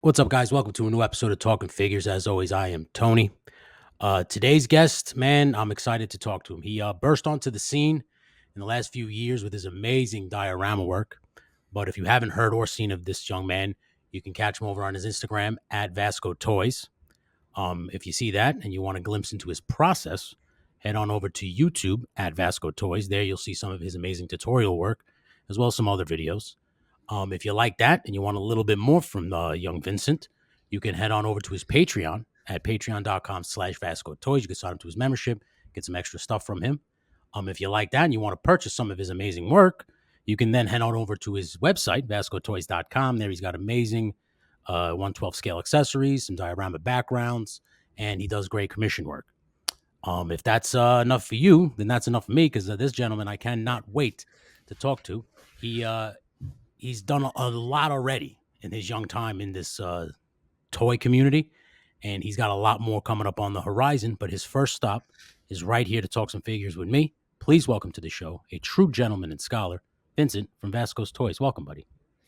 What's up, guys? Welcome to a new episode of Talking Figures. As always, I am Tony. Today's guest, man, I'm excited to talk to him. He burst onto the scene in the last few years with his amazing diorama work. But if you haven't heard or seen of this young man, you can catch him over on his Instagram at Vasco Toys. If you see that and you want a glimpse into his process, head on over to YouTube at Vasco Toys. There you'll see some of his amazing tutorial work, as well as some other videos. If you like that and you want a little bit more from young Vincent, you can head on over to his Patreon at patreon.com/Vasco Toys. You can sign up to his membership, get some extra stuff from him. If you like that and you want to purchase some of his amazing work, you can then head on over to his website, vascotoys.com. There he's got amazing 112 scale accessories, some diorama backgrounds, and he does great commission work. If that's enough for you, then that's enough for me because this gentleman I cannot wait to talk to. He's done a lot already in his young time in this toy community, and he's got a lot more coming up on the horizon. But his first stop is right here to talk some figures with me. Please welcome to the show a true gentleman and scholar, Vincent from Vasco's Toys. Welcome, buddy.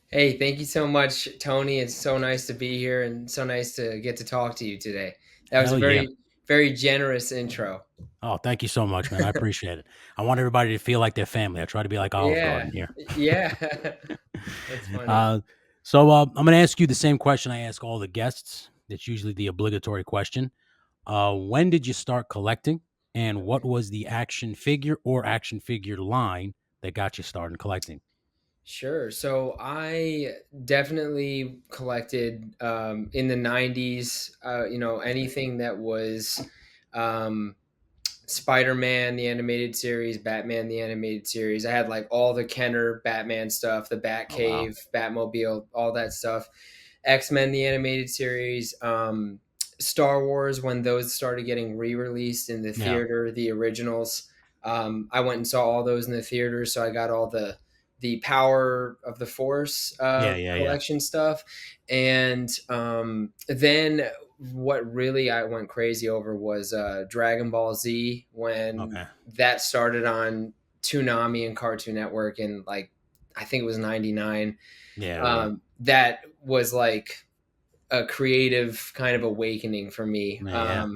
Hey, thank you so much, Tony. It's so nice to be here and so nice to get to talk to you today. That was a Hell yeah. very generous intro. Oh, thank you so much, man. I appreciate it. I want everybody to feel like their family. I try to be like Olive Yeah. Garden here. Yeah. That's funny. uh, so I'm going to ask you the same question I ask all the guests. That's usually the obligatory question. When did you start collecting, and what was the action figure or action figure line that got you started collecting? Sure. So I definitely collected in the 90s, anything that was um, SpiderMan, the animated series, Batman, the animated series. I had like all the Kenner Batman stuff, the Oh wow, Batcave, Batmobile, all that stuff. X-Men, the animated series, Star Wars, when those started getting re-released in the yeah, theater, the originals. I went and saw all those in the theater, so I got all the Power of the Force yeah. collection stuff, and then what really I went crazy over was Dragon Ball Z when Okay, that started on Toonami and Cartoon Network, and like I think it was '99. yeah, That was like a creative kind of awakening for me. yeah.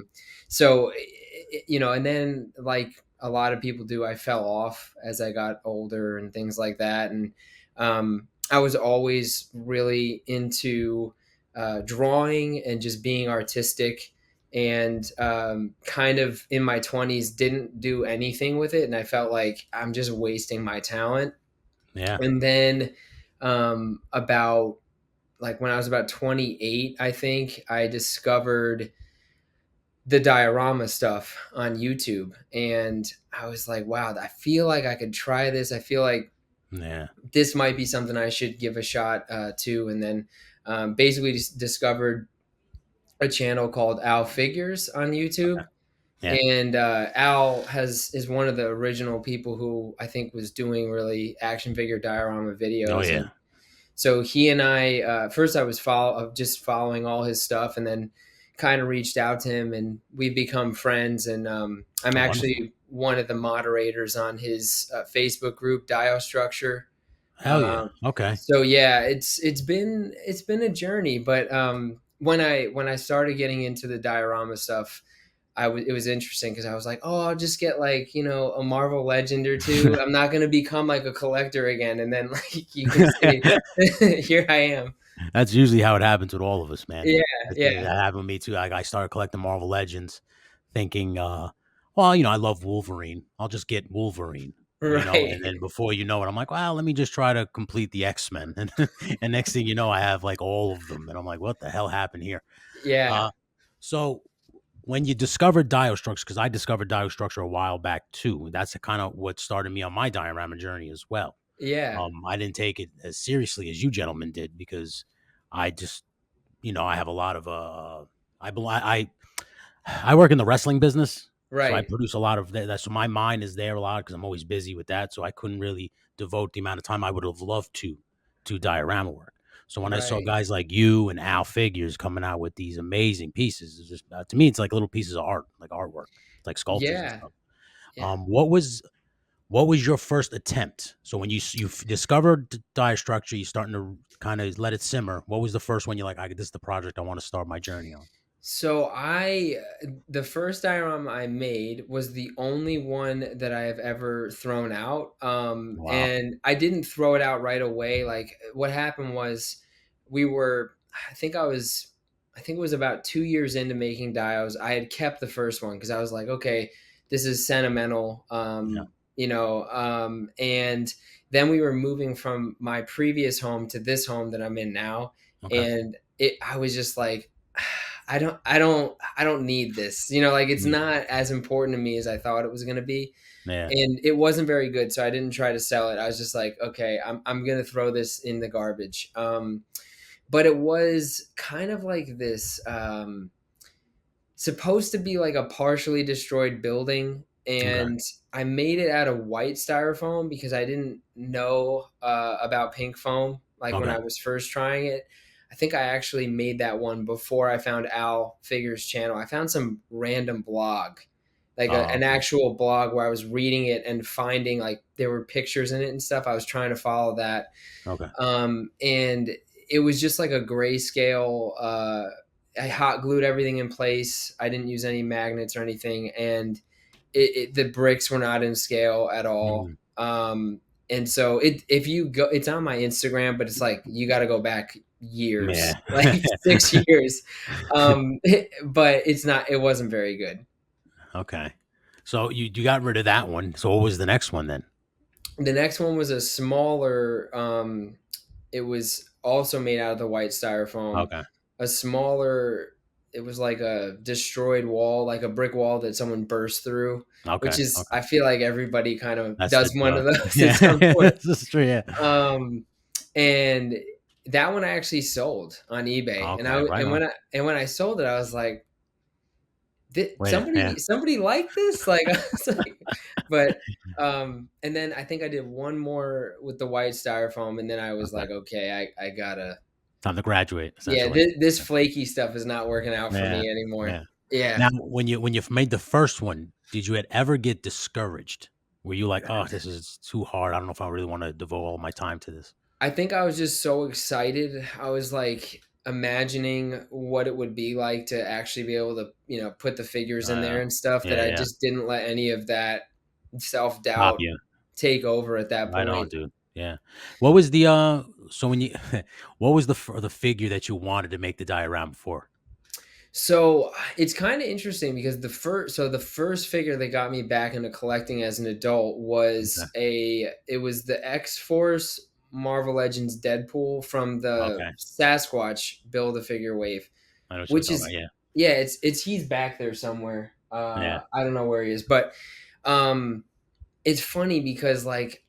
So, and then like a lot of people do, I fell off as I got older and things like that. And I was always really into drawing and just being artistic. And kind of in my 20s, didn't do anything with it. And I felt like I'm just wasting my talent. Yeah. And then about like when I was about 28, I think I discovered the diorama stuff on YouTube. And I was like, wow, I feel like I could try this. I feel like Yeah. this might be something I should give a shot to. And then basically just discovered a channel called Al Figures on Okay. YouTube. Yeah. And Al is one of the original people who I think was doing really action figure diorama Oh videos. yeah. And so he and I, first I was just following all his stuff, and then kind of reached out to him, and we've become friends. And I'm Oh, wonderful. actually one of the moderators on his Facebook group, Dio Structure. Hell yeah. Okay. So yeah, it's been a journey, but when I started getting into the diorama stuff, it was interesting because I was like, oh, I'll just get like, a Marvel Legend or two. I'm not going to become like a collector again. And then like you can see, here I am. That's usually how it happens with all of us, man. Yeah, That yeah, happened with me too. Like I started collecting Marvel Legends, thinking, well, I love Wolverine. I'll just get Wolverine, right. and then before you know it, I'm like, well, let me just try to complete the X-Men. And next thing you know, I have like all of them. And I'm like, what the hell happened here? Yeah, Uh, so when you discovered Diostructure, because I discovered Diostructure a while back too, that's kind of what started me on my diorama journey as well. yeah, I didn't take it as seriously as you gentlemen did because I just, I have a lot of I work in the wrestling business, so I right, produce a lot of that. So my mind is there a lot because I'm always busy with that. So I couldn't really devote the amount of time I would have loved to diorama work. So when I saw right. guys like you and Al Figures coming out with these amazing pieces, it's just to me, it's like little pieces of art, like artwork, like sculptures and Yeah, stuff. yeah. What was What was your first attempt? So when you discovered the die structure, you starting to kind of let it simmer. What was the first one you're like, this is the project I want to start my journey on? So the first diorama I made was the only one that I have ever thrown out. Wow. And I didn't throw it out right away. Like what happened was we were, I think I was, I think it was about 2 years into making dios. I had kept the first one because I was like, okay, this is sentimental. Yeah. And then we were moving from my previous home to this home that I'm in now. Okay. And I was just like, I don't need this. Like it's Mm. not as important to me as I thought it was going to be. Yeah. And it wasn't very good, so I didn't try to sell it. I was just like, okay, I'm going to throw this in the garbage. But it was kind of like this supposed to be like a partially destroyed building, Okay. and I made it out of white styrofoam because I didn't know about pink foam like when Okay. I was first trying it. I think I actually made that one before I found Al Figure's channel. I found some random blog, like Oh, an okay. actual blog where I was reading it and finding like there were pictures in it and stuff. I was trying to follow that, Okay. and it was just like a grayscale. I hot glued everything in place. I didn't use any magnets or anything, and the bricks were not in scale at all. Mm. And so if you go, it's on my Instagram, but it's like you got to go back years, Yeah. like 6 years. But it's not. It wasn't very good. Okay. So you got rid of that one. So what was the next one then? The next one was a smaller. It was also made out of the white styrofoam. Okay. A smaller. It was like a destroyed wall, like a brick wall that someone burst through, which Okay. is Okay. I feel like everybody kind of That's does the one of those at yeah. some point. This is true. Yeah. Um, and that one I actually sold on eBay, Okay. Right and on. when I sold it, I was like, did Wait. Yeah. somebody like this? Like, I was like, but and then I think I did one more with the white styrofoam, and then I was Okay. like, okay, I gotta, Time to graduate, yeah, essentially. this flaky stuff is not working out for Yeah. me anymore. Yeah. Yeah. Now, when you made the first one, did you ever get discouraged? Were you like, oh, this is too hard. I don't know if I really want to devote all my time to this. I think I was just so excited. I was like imagining what it would be like to actually be able to, put the figures in there Uh, and stuff that yeah. I Yeah. just didn't let any of that self Top doubt you. take over at that Right on, point. dude. Yeah. What was the so when you what was the figure that you wanted to make the diorama for? So it's kind of interesting because the first figure that got me back into collecting as an adult Okay. it was the X Force Marvel Legends Deadpool from the Okay. Sasquatch Build a Figure wave, I know what you're which talking about. is, Yeah. yeah, it's he's back there somewhere. Yeah. I don't know where he is, but um it's funny because like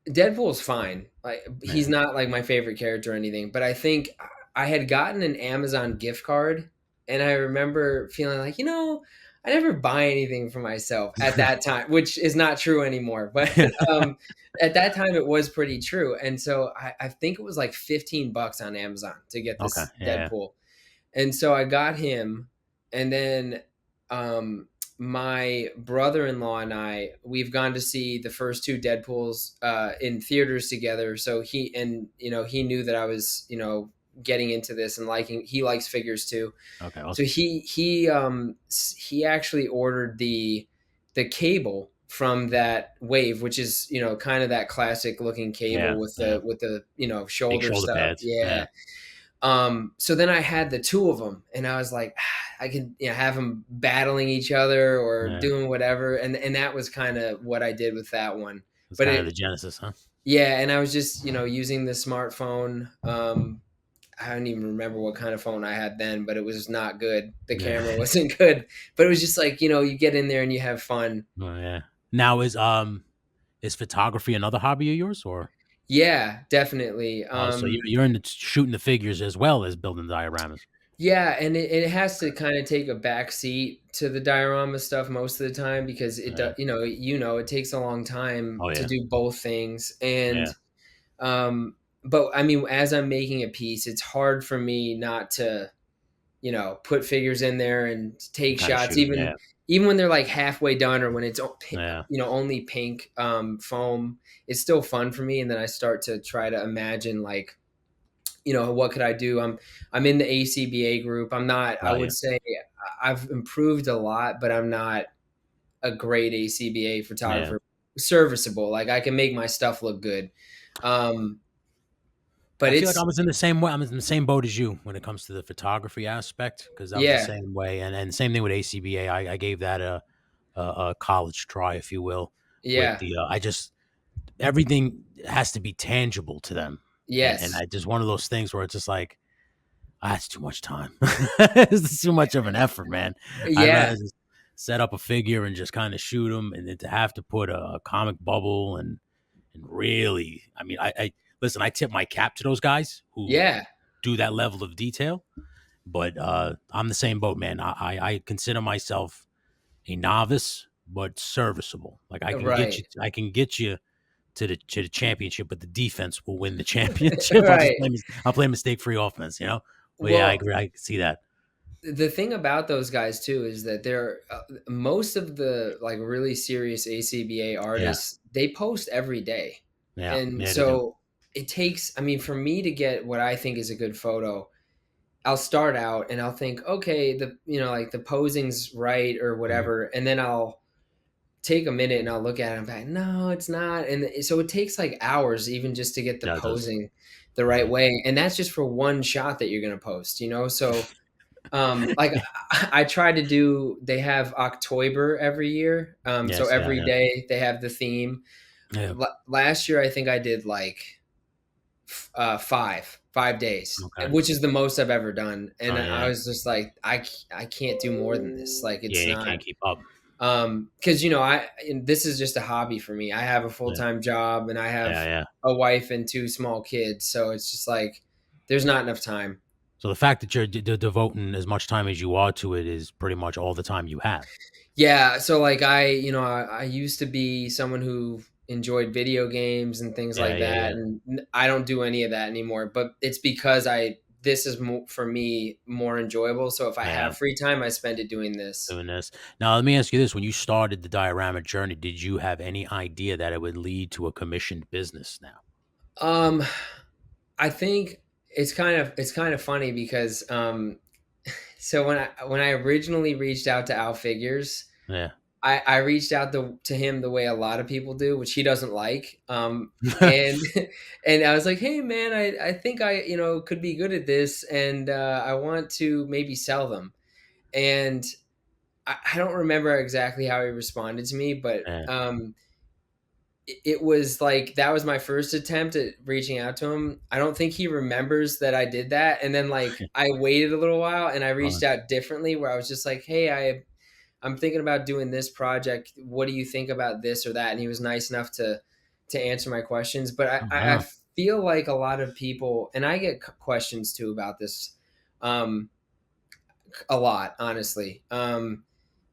Deadpool's fine. Like he's Yeah. not like my favorite character or anything, but I think I had gotten an Amazon gift card, and I remember feeling like, I never buy anything for myself at that time, which is not true anymore. But um, at that time, it was pretty true, and so I think it was like $15 on Amazon to get Okay. this Yeah. Deadpool, and so I got him, and then my brother-in-law and we've gone to see the first two Deadpools in theaters together. So he knew that I was, getting into this and he likes figures too. Okay. So Awesome. he actually ordered the cable from that wave, which is, kind of that classic looking Yeah. cable with Yeah. the Big shoulder shoulder stuff. pads. Yeah. Yeah. So then I had the two of them, and I was like, I could, have them battling each other or Yeah. doing whatever, and that was kind of what I did with that one. It's But kind of the genesis, huh? yeah, and I was just, using the smartphone. I don't even remember what kind of phone I had then, but it was not good. The camera Yeah. wasn't good, but it was just like, you get in there and you have fun. Oh, yeah. Now is photography another hobby of yours, or Yeah, definitely. oh, so you're into shooting the figures as well as building dioramas? Yeah, and it has to kind of take a back seat to the diorama stuff most of the time because Yeah. it takes a long time Oh to yeah. do both things. And Yeah. but I mean, as I'm making a piece, it's hard for me not to, put figures in there and take Kind of shots, shoot. Yeah. even when they're like halfway done or when it's Yeah. only pink foam, it's still fun for me. And then I start to try to imagine like, what could I do? I'm in the ACBA group. I'm not. I Oh would yeah. say I've improved a lot, but I'm not a great ACBA Yeah. photographer. Serviceable. Like I can make my stuff look good. Um, but I feel like I it's was in the same way. I'm in the same boat as you when it comes to the photography aspect because I was the yeah, same way, and same thing with ACBA. I gave that a college try, if you will. With yeah, the I just everything has to be tangible to them, and yes, I just one of those things where it's just like it's too much time. It's too much of an effort, man. I'd yeah, rather just set up a figure and just kind of shoot them, and then to have to put a comic bubble and really, I mean, I listen. I tip my cap to those guys who yeah. do that level of detail. But I'm the same boat, man. I consider myself a novice, but serviceable. Like Right, I can get you to the championship, but the defense will win the championship. right. I'll play mistake free offense, you know. But yeah, I Well, agree. I see that. the thing about those guys too is that they're most of the like really serious ACBA Yeah, artists, they post every day. yeah, And yeah. They do. so it takes, I mean, for me to get what I think is a good photo, I'll start out and I'll think, okay, like the posing's right or Mhm. whatever. And then I'll take a minute and I'll look at it and be like, no, it's not. And so it takes like hours even just to get the Yeah, it does. posing the right Mhm. way. And that's just for one shot that you're going to post. So like I try to do, they have October every year. So Yes, yeah, every yeah, day they have the theme. yeah. Last year, I think I did like 5 days, Okay. which is the most I've ever done. And Oh I yeah, was just like, I can't do more than this. Like yeah. it's You not, can't keep up. because this is just a hobby for me. I have a Yeah, full-time job and I yeah, have yeah. a wife and two small kids. So it's just like, there's not enough time. So the fact that you're devoting as much time as you are to it is pretty much all the time you have. Yeah, so like I used to be someone who enjoyed video games and things Yeah, like yeah, that, yeah, and I don't do any of that anymore. But it's because this is for me more enjoyable. So if I yeah. have free time, I spend it doing this. Doing this. Now, let me ask you this: when you started the Diarama Journey, did you have any idea that it would lead to a commissioned business? Now, Um, I think it's kind of funny because so when I originally reached out to Al Figures, yeah. I reached out to him the way a lot of people do, which he doesn't like. And and I was like, hey man, I think I could be good at this, and I want to maybe sell them. And I don't remember exactly how he responded to me, but Yeah. it was like that was my first attempt at reaching out to him. I don't think he remembers that I did that. And then like I waited a little while and I Uh, reached out differently, where I was just like, hey, I'm thinking about doing this project. What do you think about this or that? And he was nice enough to answer my questions. But oh, I wow. feel like a lot of people, and I get questions too about this, um, a lot, honestly.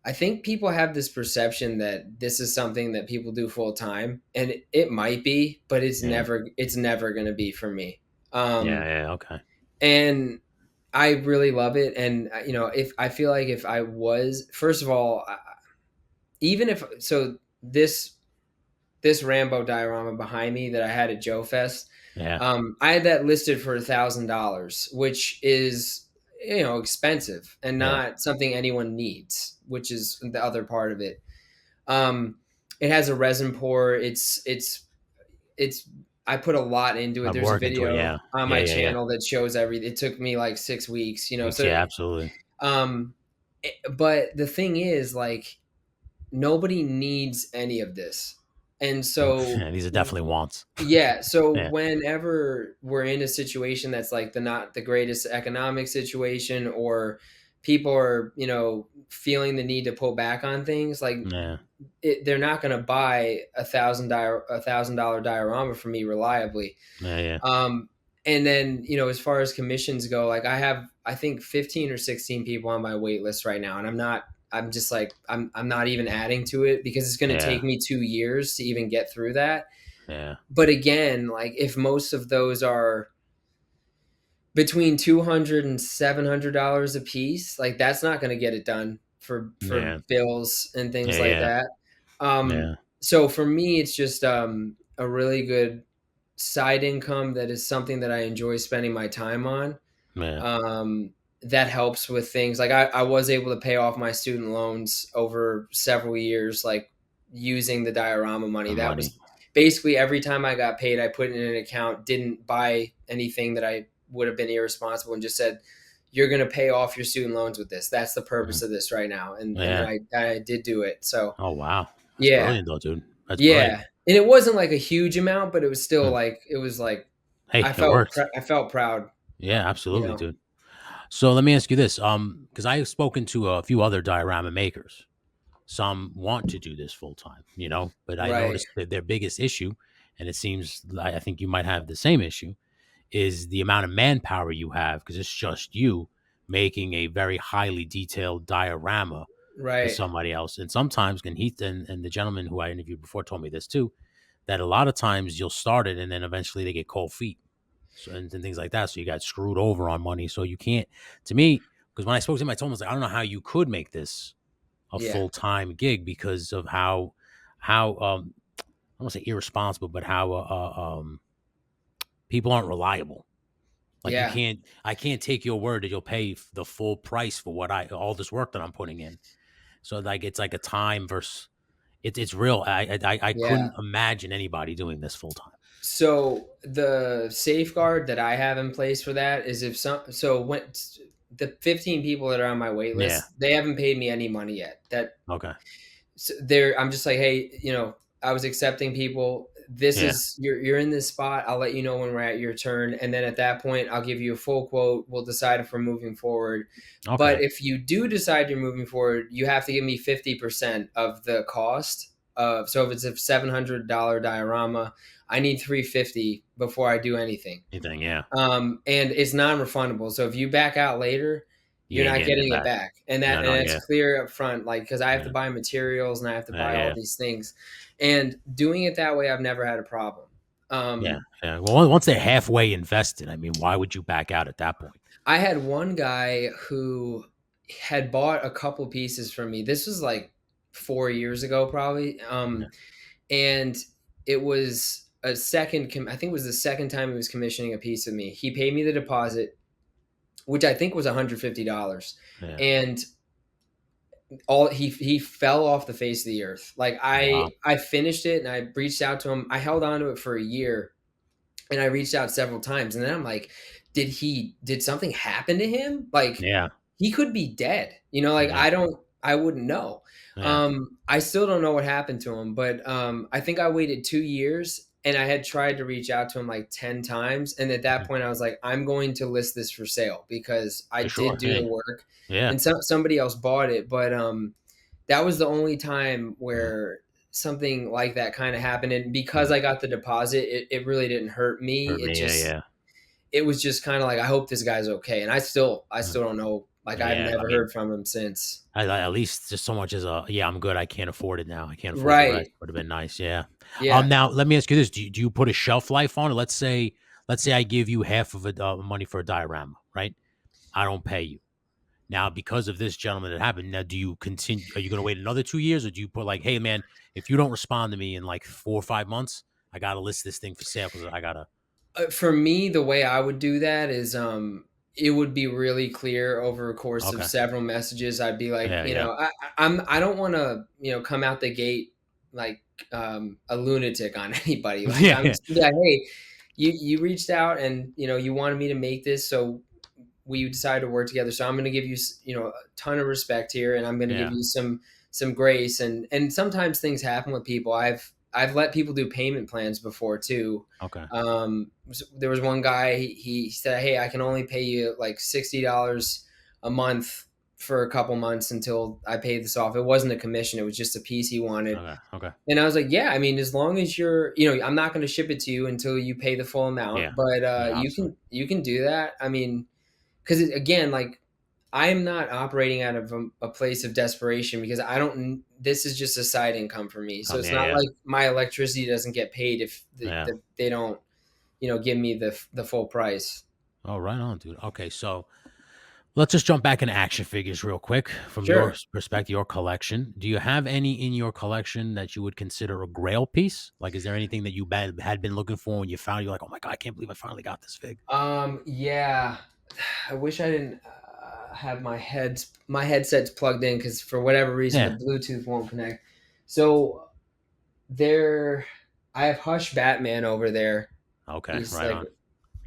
I think people have this perception that this is something that people do full time, and it might be, but Yeah. it's never going to be for me. Yeah. Um, Yeah. Okay. and I really love it. And if I feel like if I was, first of all, even if so, this Rambo diorama behind me that I had at Joe Fest, Yeah. I had that listed for $1,000, which is expensive and Yeah. not something anyone needs, which is the other part of it. Um, it has a resin pour. It's I put a lot into it. I'm There's a working to it. video Yeah. on Yeah. my Yeah. Yeah. channel that shows everything. It took me like 6 weeks, so Yeah. Absolutely. um, but the thing is, like, nobody needs any of this. And so, Yeah, these are definitely wants. yeah, so Yeah. whenever we're in a situation that's like the not the greatest economic situation, or people are, feeling the need to pull back on things, like Yeah. they're not going to buy $1,000 diorama from me reliably. Yeah. Yeah. Um, and then, as far as commissions go, like I think 15 or 16 people on my wait list right now. And I'm just like, I'm not even adding to it because it's going to Yeah. take me 2 years to even get through that. Yeah. But again, like if most of those are between $200 and $700 a piece, like that's not going to get it done for Yeah. bills and things Yeah. like Yeah. that. Um, Yeah. so for me, it's just a really good side income that is something that I enjoy spending my time on. Yeah. Um, that helps with things like I was able to pay off my student loans over several years, like using the diorama money. The That money. was basically every time I got paid, I put it in an account, didn't buy anything that I would have been irresponsible, and just said, "You're going to pay off your student loans with this. That's the purpose Mhm. of this right now." And then Yeah. I did do it. So Oh wow. That's yeah, brilliant though, dude. That's brilliant. yeah, and it wasn't like a huge amount, but it was still Mm. like it was like Hey, it worked. I felt proud, Yeah, you absolutely, know. dude. So let me ask you this, because I have spoken to a few other diorama makers. Some want to do this full time, but I Right, noticed that their biggest issue, and it seems I think you might have the same issue, is the amount of manpower you have because it's just you making a very highly detailed diorama for right. somebody else. And sometimes, and the gentleman who I interviewed before told me this too, that a lot of times you'll start it and then eventually they get cold feet. So, and things like that. So you got screwed over on money. So you can't, to me, because when I spoke to him, I told him, I was like, I don't know how you could make this a Yeah, full time gig because of how I don't want to say irresponsible, but how people aren't reliable. Like yeah, I can't take your word that you'll pay the full price for all this work that I'm putting in. So like it's like a time versus it's real. I yeah. couldn't imagine anybody doing this full time. So the safeguard that I have in place for that is if some so when the 15 people that are on my wait Yeah. list, they haven't paid me any money yet. That Okay. so there I'm just like, hey, I was accepting people. This Yeah. is you're in this spot. I'll let you know when we're at your turn, and then at that point, I'll give you a full quote. We'll decide if we're moving forward. But Okay. if you do decide you're moving forward, you have to give me 50% of the cost of. So if it's a $700 diorama, I need 350 before I do anything. Anything. Yeah. And it's non-refundable. So if you back out later, You you're ain't not getting it getting it back. back, and No. No. it's Yeah. clear up front. Like because I have to Yeah. buy materials and I have to Yeah. buy all Yeah. these things, and doing it that way, I've never had a problem. Yeah. Um, Yeah. Well, once they're halfway invested, I mean, why would you back out at that point? I had one guy who had bought a couple pieces from me. This was like 4 years ago, probably, Yeah. and it was a second. I think it was the second time he was commissioning a piece of me. He paid me the deposit, which I think was $150, Yeah. and all he fell off the face of the earth. Like Wow. I finished it and I reached out to him. I held on to it for a year and I reached out several times, and then I'm like, did something happen to him? Like Yeah. he could be dead. Like Yeah. I wouldn't know. Yeah. I still don't know what happened to him, but I think I waited 2 years and I had tried to reach out to him like 10 times. And at that Mhm. point I was like, I'm going to list this for sale because I For sure. did do the Hey. work Yeah. and somebody else bought it. But that was the only time Yeah. where something like that kind of happened. And because Yeah. I got the deposit, it really didn't hurt me. Hurt me. Yeah. Yeah. It was just kind of like, I hope this guy's okay. And I Yeah. still don't know. Like I've Yeah. I never mean, heard from him since. at least just so much as yeah, I'm good. I can't afford it now. I can't afford the rest. Right. Would have been nice. Yeah. Yeah. Now let me ask you this: do you put a shelf life on it? Let's say I give you half of it money for a diorama, right? I don't pay you. Now, because of this gentleman that happened, now do you continue? Are you going to wait another 2 years, or do you put like, hey man, if you don't respond to me in like 4 or 5 months, I gotta list this thing for sale because I gotta. For me, the way I would do that is, it would be really clear over a course of Okay. several messages. I'd be like, Yeah. Yeah. I don't want to, come out the gate like a lunatic on anybody. Like Yeah. I'm Yeah. just gonna be like, hey, you reached out and you wanted me to make this, so we decided to work together. So I'm going to give you, a ton of respect here, and I'm going to give Yeah. you some grace. And sometimes things happen with people. I've let people do payment plans before too. Okay. There was one guy. He said, "Hey, I can only pay you like $60 a month for a couple months until I paid this off." It wasn't a commission; it was just a piece he wanted. Okay. Okay. And I was like, "Yeah, I mean, as long as you're, I'm not going to ship it to you until you pay the full Yeah. amount, but Yeah. you can do that. I mean, because again, like I'm not operating out of a place of desperation because I don't. This is just a side income for me, so it's Yeah. not Yeah. like my electricity doesn't get paid if Yeah. they don't, give me the full price. Oh, right on, dude. Okay, so Let's just jump back into action figures real quick from your Sure. perspective, your collection. Do you have any in your collection that you would consider a grail piece? Like, is there anything that you had been looking for when you found? You're like, oh my god, I can't believe I finally got this fig. Yeah. I wish I didn't have my headset's plugged in because for whatever reason the Yeah. Bluetooth won't connect. So there, I have Hush Batman over there. Okay. He's Right like, on.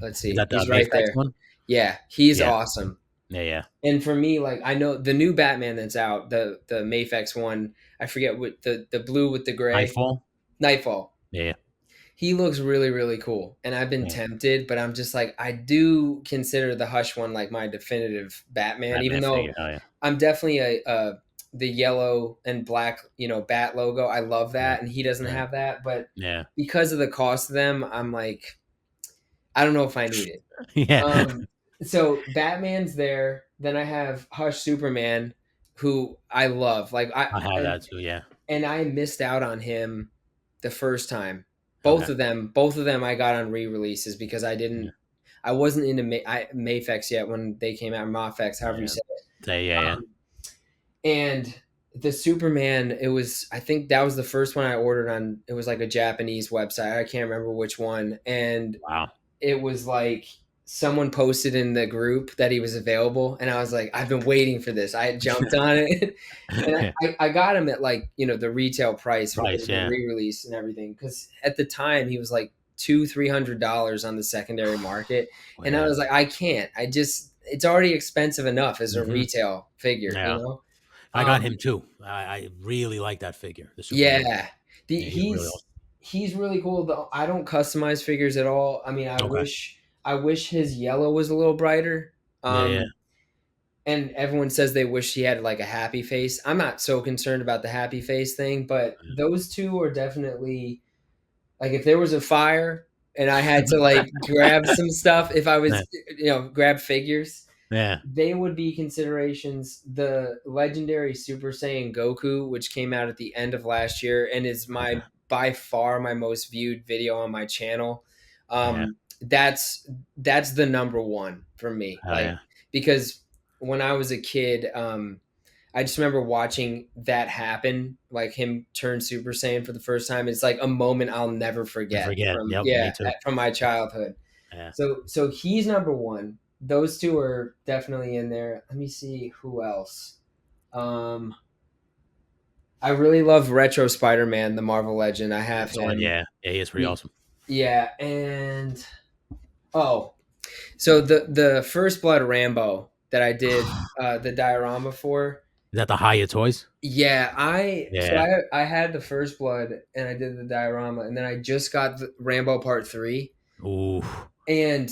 let's Is see, that the he's right Mayfex there. one? Yeah, he's Yeah. awesome. Yeah. Yeah. And for me, like I know the new Batman that's out, the Mayfex one. I forget what the blue with the gray. Nightfall. Nightfall. Yeah. He looks really, really cool, and I've been Yeah. tempted, but I'm just like, I do consider the Hush one like my definitive Batman, even Batman though figure. Oh yeah. I'm definitely a the yellow and black, bat logo. I love Yeah. that, and he doesn't Yeah. have that, but Yeah. because of the cost of them, I'm like, I don't know if I need it. Yeah. So Batman's there. Then I have Hush Superman, who I love. Like I have that too. Yeah. and I missed out on him the first time. Okay. Both of them I got on re-releases because Yeah. I wasn't into Mayfex yet when they came out, Mafex, however you Yeah. say it. Yeah. Yeah. And the Superman, it was, I think that was the first one I ordered on, it was like a Japanese website. I can't remember which one. And Wow. it was like someone posted in the group that he was available, and I was like, I've been waiting for this. I had jumped on it, and Yeah. I got him at like the retail price for Price. the Yeah. re-release and everything, because at the time he was like $200-300 on the secondary market, and I Yeah. was like, I can't. I just it's already expensive enough as a Hmm. retail figure. Yeah. I got him Um, too. I really like that figure, the Superman. yeah, Yeah, he's really awesome. he's really cool. Though I don't customize figures at all. I mean, Okay. I wish his yellow was a little brighter. Yeah, yeah, And everyone says they wish he had like a happy face. I'm not so concerned about the happy face thing, but those two are definitely like if there was a fire and I had to like grab some stuff, if I yeah, was grab figures, yeah. they would be considerations. The legendary Super Saiyan Goku, which came out at the end of last year and is Okay. my by far my most viewed video on my channel. Yeah. That's the number one for me. Oh Like yeah. because when I was a kid, I just remember watching that happen, like him turn Super Saiyan for the first time. It's like a moment I'll never I forget forget. from Yep. Me too. from my childhood. Yeah. So he's number one. Those two are definitely in there. Let me see who else. Um, I really love retro Spider-Man, the Marvel Legend. I have Excellent. him. Yeah. Yeah. He is pretty He, awesome. yeah, and oh, so the First Blood Rambo that I did the diorama for. Is that the Haya toys? Yeah, Yeah. I had the First Blood and I did the diorama, and then I just got the Rambo Part 3. Ooh. And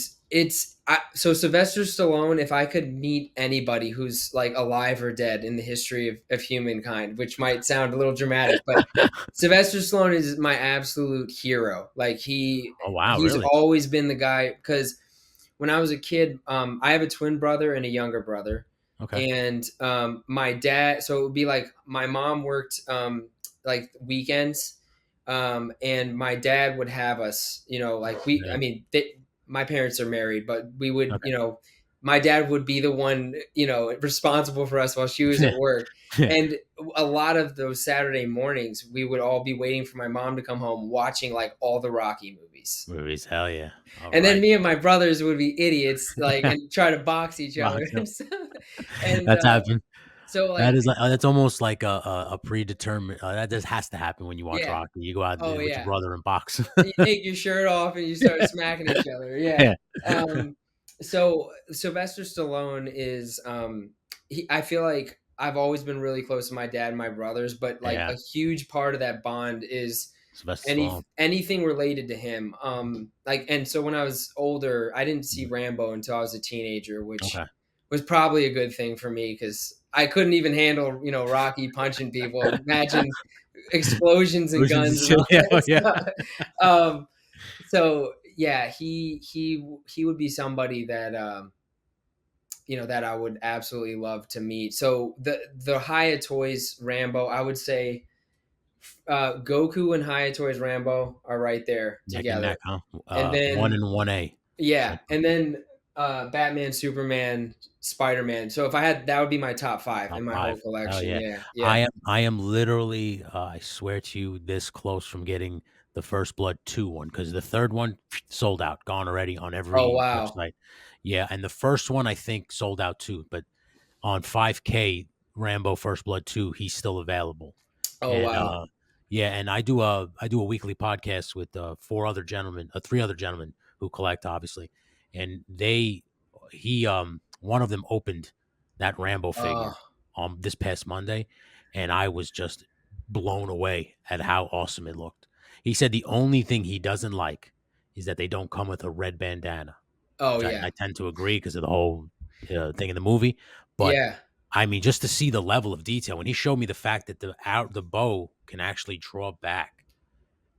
so Sylvester Stallone, if I could meet anybody who's like alive or dead in the history of humankind, which might sound a little dramatic, but Sylvester Stallone is my absolute hero. Like Oh wow. he's Really? always been the guy, because when I was a kid, I have a twin brother and a younger brother. Okay. And my dad, so it would be like my mom worked like weekends, and my dad would have us, like I Yeah. mean, my parents are married, but we would, Okay. my dad would be the one, responsible for us while she was at work. Yeah. And a lot of those Saturday mornings, we would all be waiting for my mom to come home, watching like all the Rocky movies. Movies. Hell yeah. All And then right. me and my brothers would be idiots, like, and try to box each other. Box, yep. And That's happened. so, That like, is like that's almost like a predetermined. That just has to happen when you watch yeah. Rocky. You go out Oh, there with your yeah. brother and box. You take your shirt off and you start smacking each other. Yeah. Yeah. So Sylvester Stallone is, I feel like I've always been really close to my dad and my brothers, but like Yeah. a huge part of that bond is Sylvester Stallone. anything related to him. And so when I was older, I didn't see Mhm. Rambo until I was a teenager, which Okay. was probably a good thing for me because I couldn't even handle, Rocky punching people. Imagine explosions and guns and all Yeah. that Yeah. stuff. So yeah, he would be somebody that that I would absolutely love to meet. So the Haya Toys Rambo, I would say Goku and Haya Toys Rambo are right there Neck and together. neck, huh? And 1 then and 1A. yeah, and then Batman, Superman, SpiderMan. So if I had, that would be my top 5 Top in my whole 5. Hell collection. yeah. Yeah, yeah. I am literally, I swear to you, this close from getting the First Blood 2 one, because the third one sold out, gone already on Oh, every wow. website. Yeah, and the first one I think sold out too, but on 5K Rambo First Blood 2, he's still available. Oh, And wow. yeah, and I do a weekly podcast with three other gentlemen who collect obviously. And one of them opened that Rambo Oh, figure on this past Monday, and I was just blown away at how awesome it looked. He said the only thing he doesn't like is that they don't come with a red bandana, oh, which I, yeah. I tend to agree because of the whole thing in the movie. But Yeah, I mean, just to see the level of detail when he showed me the fact that the bow can actually draw back,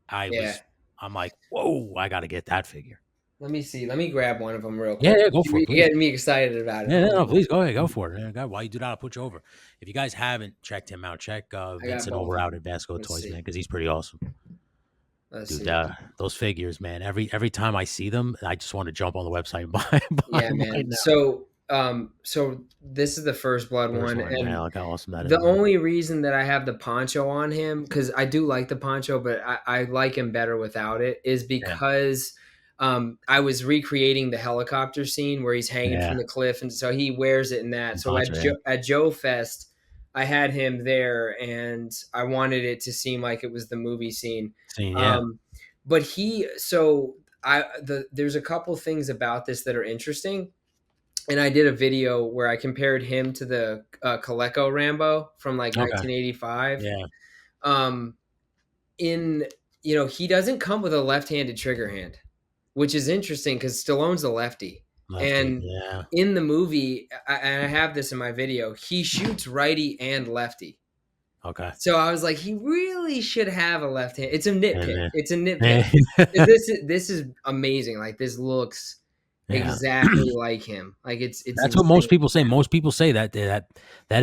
I yeah. was I'm like, whoa, I got to get that figure. Let me see. Let me grab one of them real Yeah, quick. yeah, go for You're it, please. getting me excited about it. Yeah, Hold no, on. please go ahead, go for it. While you do that, I'll put you over. If you guys haven't checked him out, check I got Vincent both over of out them. at Vasco Let's Toys, man, see. because he's pretty awesome, Let's dude. see. Those figures, man. Every time I see them, I just want to jump on the website and buy Yeah, them right man. now. So this is the First Blood First one, one, man. and Look how awesome that the is, man. only reason that I have the poncho on him, because I do like the poncho, but I like him better without it, is Yeah, because I was recreating the helicopter scene where he's hanging from yeah. the cliff, and so he wears it in that. So Poncho, yeah. At Joe Fest, I had him there, and I wanted it to seem like it was the movie scene. Scene, yeah. Um, but there's a couple things about this that are interesting, and I did a video where I compared him to the Coleco Rambo from like Okay. 1985. Yeah. Um, in he doesn't come with a left-handed trigger hand, which is interesting because Stallone's a lefty, Lefty. and Yeah. in the movie, and I have this in my video, he shoots righty and lefty. Okay. So I was like, he really should have a left hand. It's a And nitpick. then, It's a nitpick. yeah. 'Cause this is amazing. Like this looks Yeah. exactly like him. Like it's That's what most insane. people say. Most people say that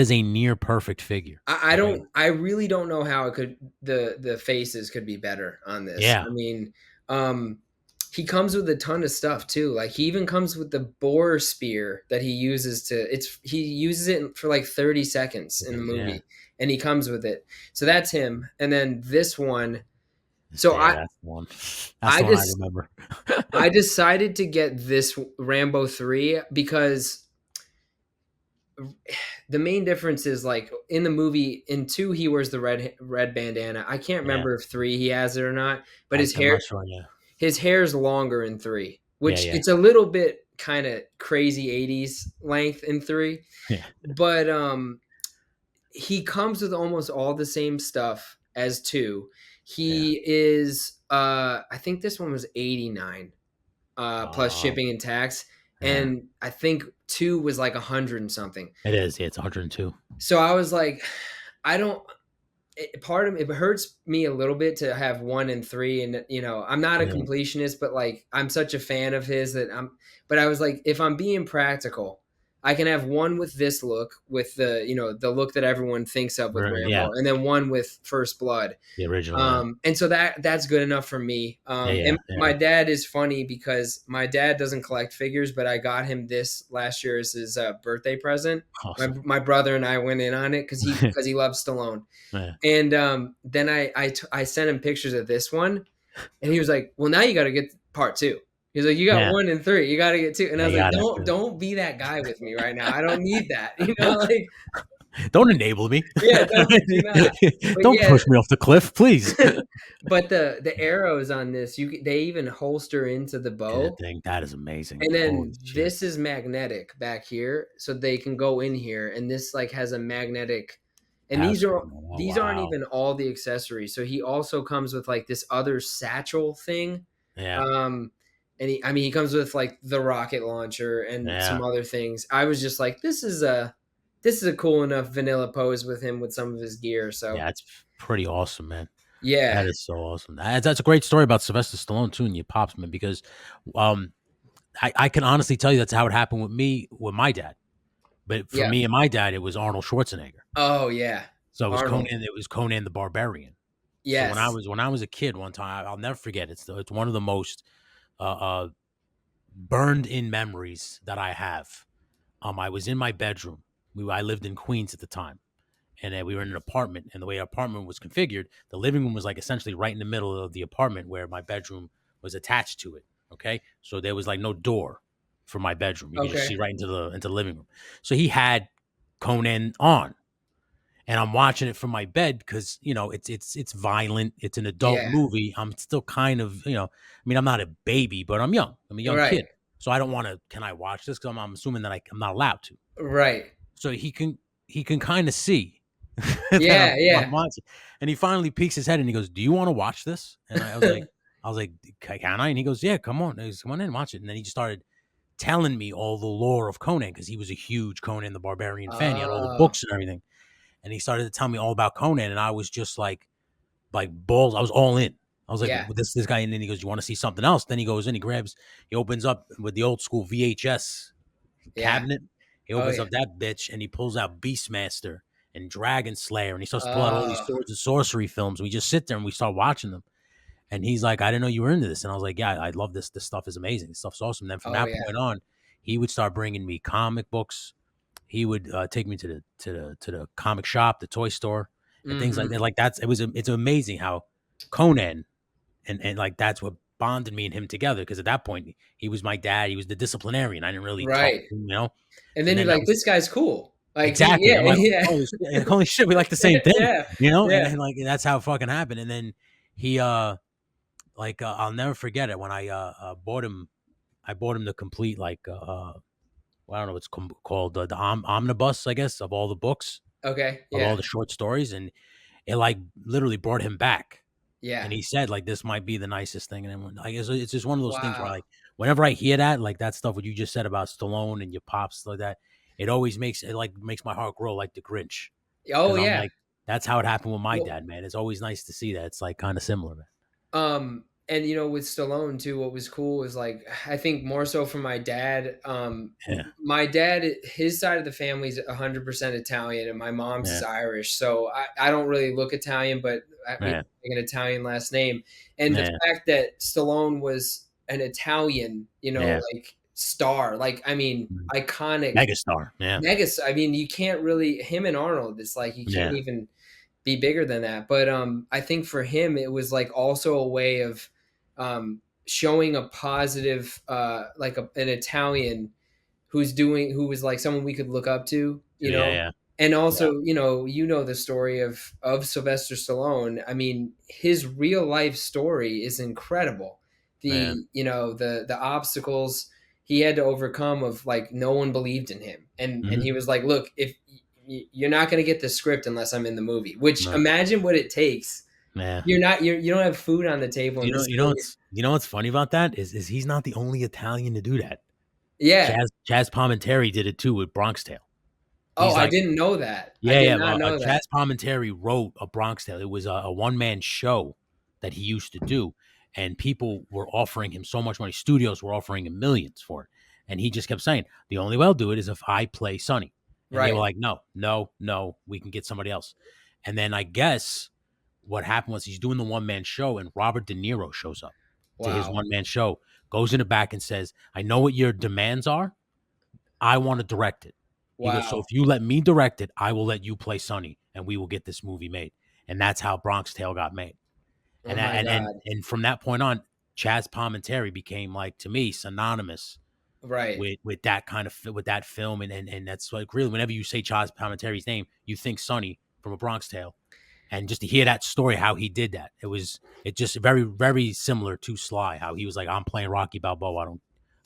is a near perfect figure. I Okay. don't. I really don't know how it could. The faces could be better on this. Yeah. I mean, um, he comes with a ton of stuff too. Like he even comes with the boar spear that he uses to. He uses it for like 30 seconds in the Yeah. movie, and he comes with it. So that's him. And then this one. So Yeah, that's the one. That's I the one I just remember. I decided to get this Rambo 3 because the main difference is like in the movie in 2 he wears the red bandana. I can't Yeah. remember if 3 he has it or not, but I'm not sure. Yeah. his hair's longer in 3, Yeah. which Yeah. it's a little bit kind of crazy 80s length in 3. Yeah. But he comes with almost all the same stuff as 2. Yeah. He is I think this one was 89 plus Um, shipping and tax, yeah. and I think 2 was like 100 and something. It is. Yeah, it's 102. So I was like, I don't. Part of it hurts me a little bit to have 1 and 3, and I'm not a Yeah. completionist, but like I'm such a fan of his that I'm. But I was like, if I'm being practical, I can have 1 with this look, with the look that everyone thinks of with Yeah. Rambo, and then 1 with First Blood. The original. Yeah. And so that's good enough for me. Yeah. Yeah. And Yeah. my dad is funny because my dad doesn't collect figures, but I got him this last year as his birthday present. My, Awesome. my brother and I went in on it because he loves Stallone. Yeah. And then I sent him pictures of this one, and he was like, "Well, now you got to get part 2." He's like, "You got Yeah. 1 and 3, you got to get 2." And I Yeah. was You like, got "Don't it. don't be that guy with me right now. I don't need that." Like Don't enable me. yeah, do not. But Don't yeah, push me off the cliff, please. but the arrows on this, they even holster into the And the bow, thing that is amazing. and Holy then shit. this is magnetic back here, so they can go in here, and this like has a magnetic. And Hasbro. Oh, these aren't wow. even all the accessories. So he also comes with like this other satchel thing. Yeah. Um, and he comes with like the rocket launcher and Yeah. some other things. I was just like, this is a cool enough vanilla pose with him with some of his gear. So Yeah. It's pretty awesome, man. yeah, That is so awesome. That's a great story about Sylvester Stallone too, and your pops, man. Because, um, I can honestly tell you that's how it happened with me with my dad. But for yeah. me and my dad, it was Arnold Schwarzenegger. Oh yeah, So it was Arnold. Conan. It was Conan the Barbarian. So when I Yes. was a kid, one time I'll never forget. It's one of the most uh, burned in memories that I have. I was in my bedroom. I lived in Queens at the time, and we were in an apartment. And the way our apartment was configured, the living room was like essentially right in the middle of the apartment, where my bedroom was attached to it. Okay, so there was like no door for my bedroom. You could just see Okay. right into the living room. So he had Conan on, and I'm watching it from my bed because it's violent. It's an adult Yeah. movie. I'm still kind of I mean, I'm not a baby, but I'm young. I'm a young Right. kid, so I don't want to. Can I watch this? Because I'm assuming that I'm not allowed to. Right. So he can kind of see that I'm, Yeah. I'm Yeah. watching, and he finally peeks his head and he goes, "Do you want to watch this?" And I was like, "Can I?" And he goes, "Yeah, come on, come on in, watch it." And then he just started telling me all the lore of Conan because he was a huge Conan the Barbarian fan. He had all the Oh, books and everything, and he started to tell me all about Conan, and I was just like balls. I was all in. I was like, yeah. well, this guy, and then he goes, "You want to see something else?" Then he goes in, he opens up with the old school VHS Yeah. cabinet. He Oh, opens yeah. up that bitch and he pulls out Beastmaster and Dragon Slayer, and he starts to pull out all these Oh, swords and sorcery films. We just sit there and we start watching them. And he's like, "I didn't know you were into this." And I was like, "Yeah, I love this. This stuff is amazing. This stuff's awesome." And then from oh, that yeah. point on, he would start bringing me comic books. He would take me to the comic shop, the toy store, and things like Mhm. that. Like it's amazing how Conan and like that's what bonded me and him together, because at that point he was my dad. He was the disciplinarian. I didn't really talk Right. to him. And And then then you're that like, was "This guy's cool." Like, he exactly. yeah, I'm like, yeah. holy shit, we like the same thing, Yeah. and Yeah. then like that's how it fucking happened. And then he I'll never forget it when I bought him the complete well, I don't know what's called, the omnibus, I guess, of all the books, Okay. of all Yeah. the short stories, and it like literally brought him back. Yeah. And he said like this might be the nicest thing, and then like it's just one of those things where Wow. like whenever I hear that, like that stuff what you just said about Stallone and your pops like that, it always makes my heart grow like the Grinch, Oh, because I'm yeah. like, that's how it happened with my Well, dad, man. It's always nice to see that. It's like kind of similar, man. and with Stallone too, what was cool is like I think more so for my dad. Yeah, My dad, his side of the family is 100% Italian, and my mom's yeah, is Irish. So I don't really look Italian, but we yeah, have an Italian last name, and the yeah, fact that Stallone was an Italian, yeah. like star, like I mean, Mm. iconic, Megastar. Yeah, megas. I mean, you can't really him and Arnold. It's like you can't yeah. even be bigger than that. But I think for him, it was like also a way of showing a positive, like an Italian who was like someone we could look up to, Yeah, yeah, and yeah, also the story of Sylvester Stallone. I mean, his real life story is incredible. yeah. The obstacles he had to overcome of like no one believed in him, and Mhm. he was like, look, if you're not going to get the script unless I'm in the movie, which No, imagine what it takes. yeah. You don't have food on the table and You the know, you know story. what's funny about that is he's not the only Italian to do that. Yeah. Chaz Palminteri did it too with Bronx Tale. Oh, He's I like, didn't know that. I yeah, did yeah. not know Chaz that. Palminteri wrote a Bronx Tale. It was a one man show that he used to do, and people were offering him so much money. Studios were offering him millions for it, and he just kept saying, "The only way I'll do it is if I play Sonny." And they were Right. like, "No, no, no, we can get somebody else." And then I guess what happened was he's doing the one man show, and Robert De Niro shows up to his Wow. one man show, goes in the back and says, "I know what your demands are. I want to direct it." He goes, "So if Wow. you let me direct it, I will let you play Sonny, and we will get this movie made." And that's how Bronx Tale got made. Oh And my and god. from that point on, Chaz Palminteri became like to me synonymous Right. with that kind of with that film, and that's like really whenever you say Chaz Palminteri's name, you think Sonny from A Bronx Tale, and just to hear that story how he did that, it just very very similar to Sly, how he was like, "I'm playing Rocky Balboa.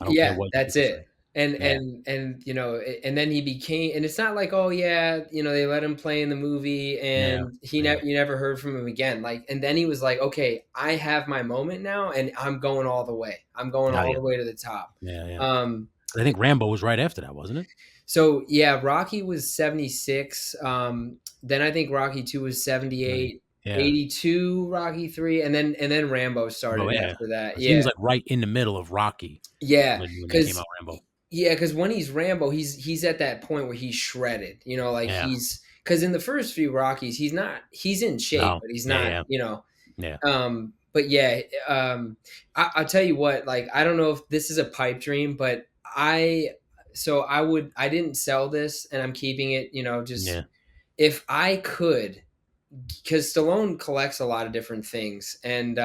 I don't care Yeah, what that's people it. say." And Yeah, and then he became, and it's not like, oh yeah, they let him play in the movie yeah, and yeah, you never heard from him again. Like, and then he was like, okay, I have my moment now, and I'm going all the way. I'm going oh all yeah, the way to the top. yeah, yeah. Um, I think Rambo was right after that, wasn't it? so yeah, Rocky was 76. Then I think Rocky 2 was Right. 78, Yeah. 82 Rocky 3, and then Rambo Well, started yeah. after that. 'Cause he Yeah. was like right in the middle of Rocky Yeah, when that came because out, Rambo. when he's Rambo, he's at that point where he's shredded. Like Yeah. because in the first few Rockies, he's in shape, No. but he's Yeah, not. yeah. Yeah. But yeah, I'll tell you what. Like, I don't know if this is a pipe dream, but I so I didn't sell this, and I'm keeping it. Just Yeah, if I could, because Stallone collects a lot of different things, and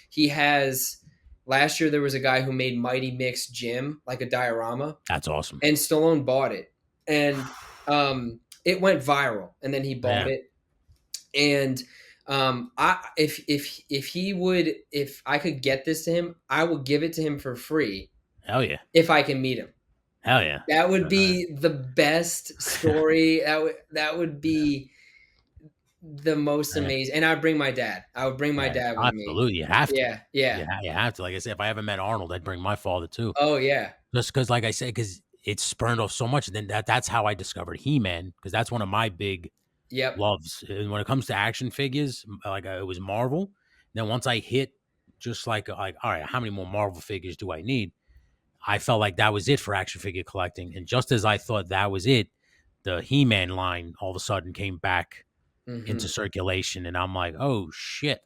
he has. Last year there was a guy who made Mighty Mix Jim, like a diorama, that's awesome. and Stallone bought it, and it went viral, and then he bought Yeah, it, and I if he would, if I could get this to him, I will give it to him for free hell yeah, if I can meet him. hell yeah. That would Uh, be the best story. That would yeah, be the most yeah. amazing. And I'd bring my dad. I would bring my Yeah, dad with me. absolutely. You have to. Yeah, yeah. You have to. Like I said, if I ever met Arnold, I'd bring my father too. Oh yeah. Just because, like I said, because it spurned off so much. And then that's how I discovered He Man, because that's one of my big Yep. loves. And when it comes to action figures, like it was Marvel. Then once I hit just like, all right, how many more Marvel figures do I need? I felt like that was it for action figure collecting. And just as I thought that was it, the He Man line all of a sudden came back into Hmm. circulation, and I'm like, oh shit.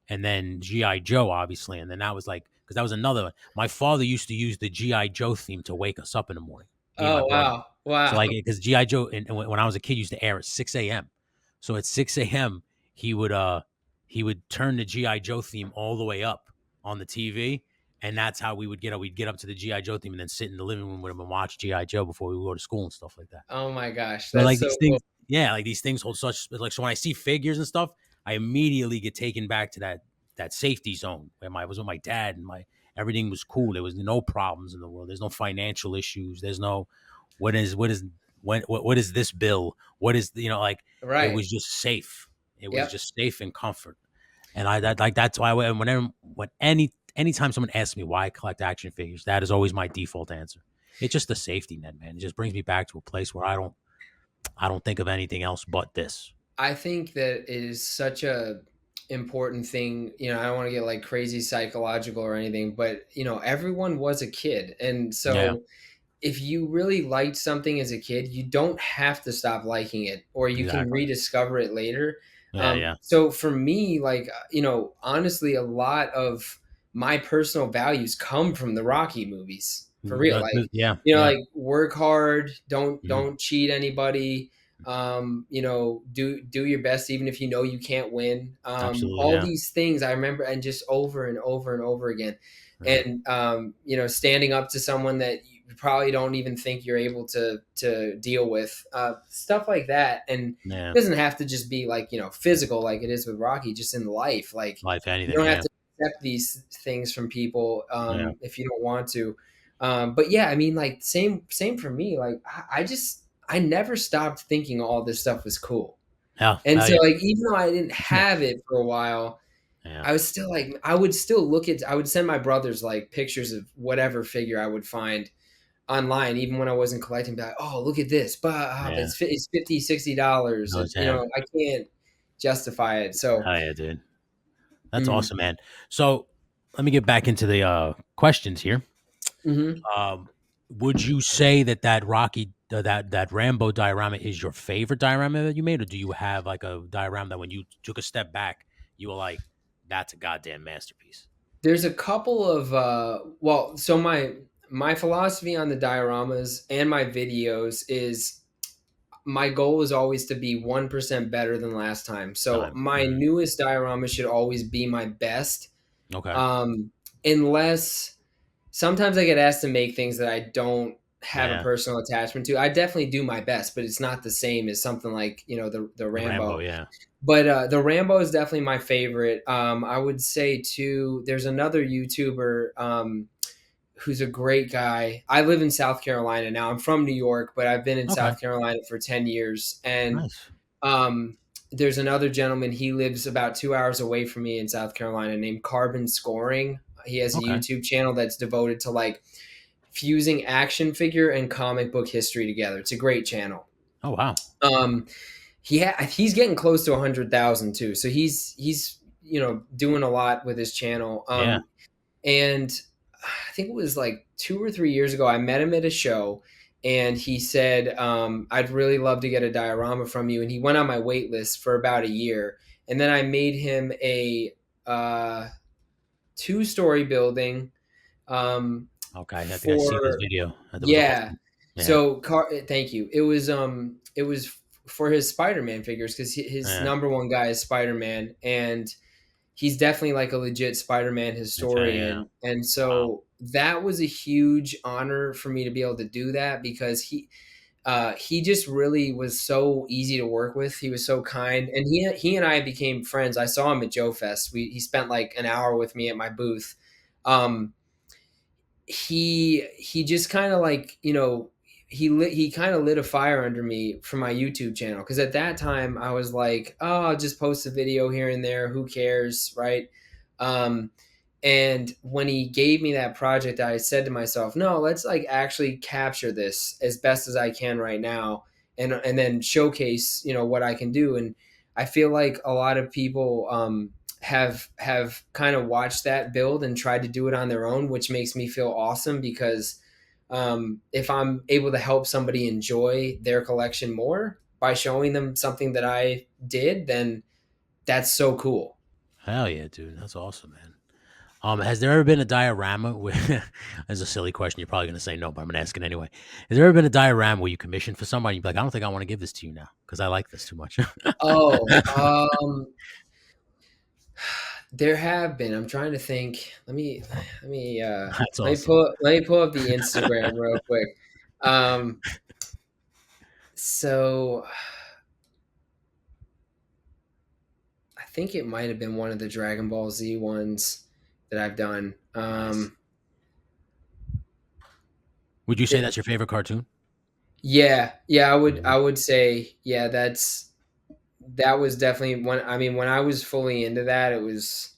And then GI Joe, obviously, and then that was like, because that was another one. My father used to use the GI Joe theme to wake us up in the morning, me and my Oh brother. wow. So Wow. like, because GI Joe, and when I was a kid, used to air at 6 a.m. So at 6 a.m. he would turn the GI Joe theme all the way up on the TV, and that's how we would get up. We'd get up to the GI Joe theme and then sit in the living room with him and watch GI Joe before we would go to school and stuff like that. Oh my gosh. But That's like so these cool. things, yeah, like these things hold such like. So when I see figures and stuff, I immediately get taken back to that safety zone where I was with my dad, and my everything was cool. There was no problems in the world. There's no financial issues. There's no what is this bill? What is, like, it Right. was just safe. It was Yep. just safe and comfort. And that's why anytime someone asks me why I collect action figures, that is always my default answer. It's just the safety net, man. It just brings me back to a place where I don't think of anything else but this. I think that it is such a important thing. I don't want to get like crazy psychological or anything, but everyone was a kid. And Yeah, so if you really liked something as a kid, you don't have to stop liking it, or you can exactly. rediscover it later. Yeah, yeah. So for me, like, honestly, a lot of my personal values come from the Rocky movies, for real. Like, Yeah, yeah. like work hard, don't Mhm. don't cheat anybody. Do your best even if you know you can't win. Absolutely, All yeah. these things I remember, and just over and over and over again. Yeah, And standing up to someone that you probably don't even think you're able to deal with, stuff like that. And yeah. it doesn't have to just be like physical, like it is with Rocky, just in life. Like, Life, you anything, don't have yeah. to accept these things from people, Yeah. if you don't want to. But yeah, I mean, like, same for me. Like, I never stopped thinking all this stuff was cool. Yeah, And hell so, yeah. like, even though I didn't have it for a while, Yeah. I was still like, I would still I would send my brothers like pictures of whatever figure I would find online, even when I wasn't collecting. Be like, oh, look at this, but Yeah. it's $50, $60. No, And, yeah. I can't justify it. So, Hell yeah, dude. That's mm, awesome, man. So let me get back into the questions here. mhm. Um, would you say that Rocky that Rambo diorama is your favorite diorama that you made, or do you have like a diorama that when you took a step back, you were like, that's a goddamn masterpiece? There's a couple of well, so my philosophy on the dioramas and my videos is my goal is always to be 1% better than last time. So Time. my Mhm. newest diorama should always be my best. Okay. Um, unless sometimes I get asked to make things that I don't have a Yeah. personal attachment to. I definitely do my best, but it's not the same as something like, the The Rambo, Rambo. yeah. But the Rambo is definitely my favorite. I would say too, there's another YouTuber, who's a great guy. I live in South Carolina now. I'm from New York, but I've been in Okay. South Carolina for 10 years. And Nice. um, there's another gentleman. He lives about 2 hours away from me in South Carolina, named Carbon Scoring. He has a Okay. YouTube channel that's devoted to like fusing action figure and comic book history together. It's a great channel. Oh wow. Um, he's getting close to 100,000 too. So he's doing a lot with his channel. Yeah. And I think it was like 2 or 3 years ago, I met him at a show, and he said, I'd really love to get a diorama from you. And he went on my wait list for about a year. And then I made him a uh, two-story building, Okay. I think I seen this for, video. That was yeah, awesome. Yeah. Thank you. It was for his Spider-Man figures because his Yeah. number one guy is Spider-Man, and he's definitely like a legit Spider-Man Yeah. historian. And Wow. so that was a huge honor for me to be able to do that because he just really was so easy to work with. He was so kind, and he and I became friends. I saw him at Joe Fest. He spent like an hour with me at my booth. Um, he just kind of like he kind of lit a fire under me for my YouTube channel because at that time I was like, oh, I'll just post a video here and there, who cares, right? um and when he gave me that project, I said to myself, no, let's like actually capture this as best as I can right now, and then showcase what I can do. And I feel like a lot of people have kind of watched that build and tried to do it on their own, which makes me feel awesome because if I'm able to help somebody enjoy their collection more by showing them something that I did, then that's so cool. Hell yeah, dude. That's awesome, man. Has there ever been a diorama where that's a silly question, you're probably gonna say no, but I'm gonna ask it anyway. Has there ever been a diorama where you commissioned for somebody, you'd be like, I don't think I want to give this to you now because I like this too much? Oh, there have been. I'm trying to think. Let me That's awesome. let me pull up the Instagram real quick. Um, so I think it might have been one of the Dragon Ball Z ones that I've done. Nice. Would you say It, that's your favorite cartoon? yeah, yeah, Mhm. I would say yeah. That was definitely when when I was fully into that, it was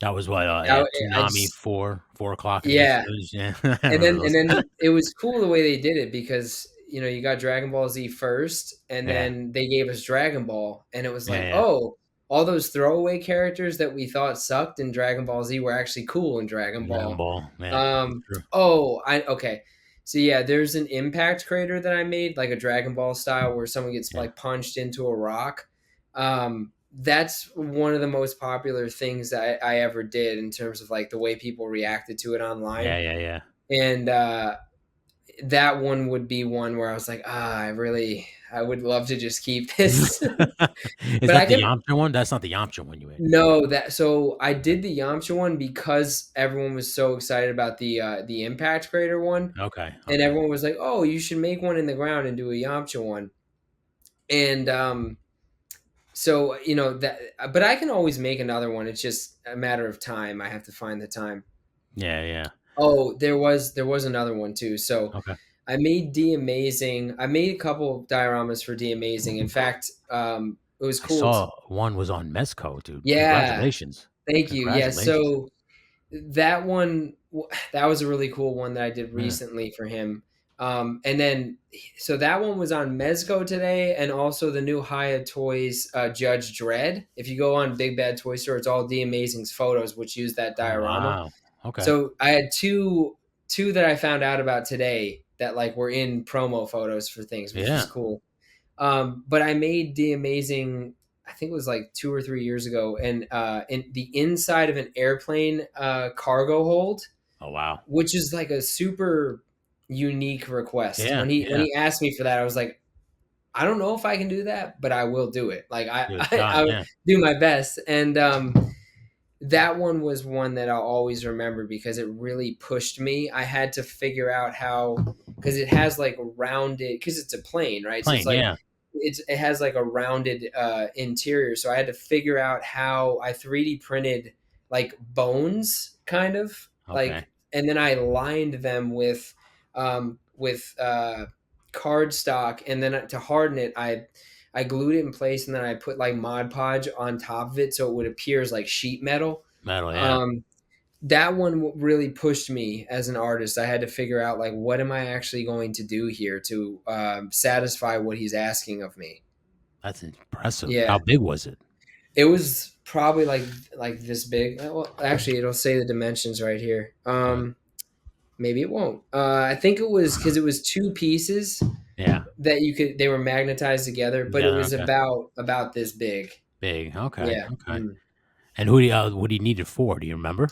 That was what, I, yeah, I Toonami, just 4 o'clock in the yeah. afternoons, yeah, I and remember then those. and then it was cool the way they did it because you got Dragon Ball Z first, and Yeah, then they gave us Dragon Ball, and it was yeah, like, yeah. oh, all those throwaway characters that we thought sucked in Dragon Ball Z were actually cool in Dragon Dragon Ball. Ball, yeah, that's true. Oh, I okay. So yeah, there's an impact crater that I made, like a Dragon Ball style, where someone gets Yeah, like punched into a rock. That's one of the most popular things that I ever did in terms of like the way people reacted to it yeah, online. yeah, yeah. And that one would be one where I was like, I would love to just keep this, Is but I that the can Yamcha one? That's not the Yamcha one you ate. no that. So I Okay, did the Yamcha one because everyone was so excited about the Impact Crater one, okay, and okay. everyone was like, oh, you should make one in the ground and do a Yamcha one, and so that. But I can always make another one. It's just a matter of time. I have to find the time. Yeah, yeah. Oh, there was another one too. So Okay. I made D Amazing. I made a couple of dioramas for D Amazing. In fact, it was I cool. saw one was on Mezco, dude. Yeah, Congratulations. thank you. Yeah, Congratulations. so that one, that was a really cool one that I did Yeah. recently for him. And then, so that one was on Mezco today, and also the new Hiya Toys Judge Dredd. If you go on Big Bad Toy Store, it's all D Amazing's photos, which use that Oh, diorama. wow. Okay. So I had two that I found out about today that like were in promo photos for things, which was Yeah. cool. But I made the amazing. I think it was like 2 or 3 years ago, and in the inside of an airplane cargo hold, Oh, wow. which is like a super unique request. Yeah, When yeah. he asked me for that, I was like, I don't know if I can do that, but I will do it. Like Give it a shot, I would yeah. do my best, and that one was one that I'll always remember because it really pushed me. I had to figure out how, because it has like a rounded, because it's a plane, right? So it's Plain, like yeah. it has like a rounded interior. So I had to figure out how I 3D printed like bones, kind of Okay. like, and then I lined them with cardstock, and then to harden it, I glued it in place, and then I put like Mod Podge on top of it so it would appear as like sheet metal. Metal, yeah. Um, that one really pushed me as an artist. I had to figure out like what am I actually going to do here to satisfy what he's asking of me. That's impressive. Yeah, How big was it? it was probably like this big. Well, actually, it'll say the dimensions right here. Good. Maybe it won't. I think it was because it was two pieces Yeah. that they were magnetized together, but it Together, was okay. about this big. Big. Okay, Yeah. okay. Mm. And who do you need it for? Do you remember?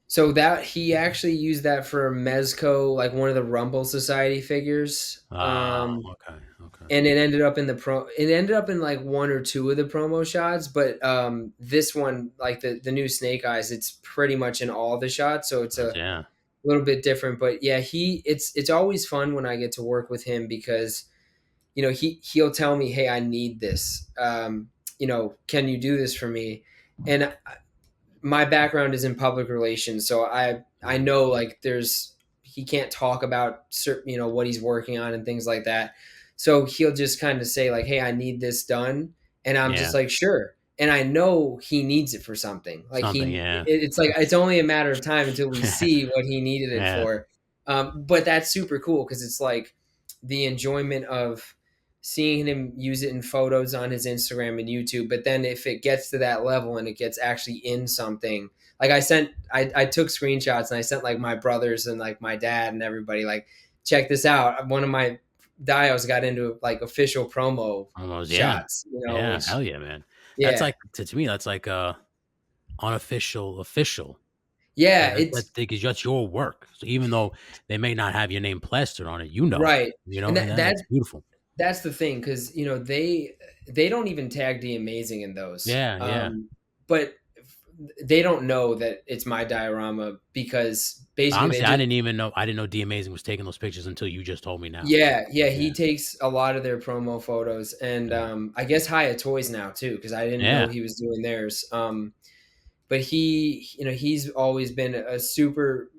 So that he actually used that for Mezco, like one of the Rumble Society figures. Oh, okay, okay. And it ended up in it ended up in like one or two of the promo shots, but this one, like the new Snake Eyes, it's pretty much in all the shots, so it's a Yeah, little bit different. But yeah, it's always fun when I get to work with him because he'll tell me, hey, I need this, can you do this for me? And my background is in public relations, so I mhm. know, like, he can't talk about certain, what he's working on and things like that. So he'll just kind of say, like, hey, I need this done, and I'm just Yeah, like, sure. And I know he needs it for something. Like, something. Yeah, it's like it's only a matter of time until we see what he needed it yeah, for. But that's super cool because it's like the enjoyment of seeing him use it in photos on his Instagram and YouTube. But then if it gets to that level and it gets actually in something, like I took screenshots and I sent like my brothers and like my dad and everybody, like, check this out. One of my dials got into like official promo almost. Yeah, shots, yeah. which, Hell yeah, man. That's yeah, like to me. That's like unofficial, official. yeah, That's it's because that's your work. So even though they may not have your name plastered on it, you know, right. And and that's beautiful. that's the thing, because they don't even tag the amazing in those, Yeah, yeah. but they don't know that it's my diorama because basically they Honestly, I just didn't even know. I didn't know D Amazing was taking those pictures until you just told me now. yeah, he Yeah, takes a lot of their promo photos, and yeah, I guess Haya Toys now too, because I didn't know yeah. he was doing theirs. But he's always been a super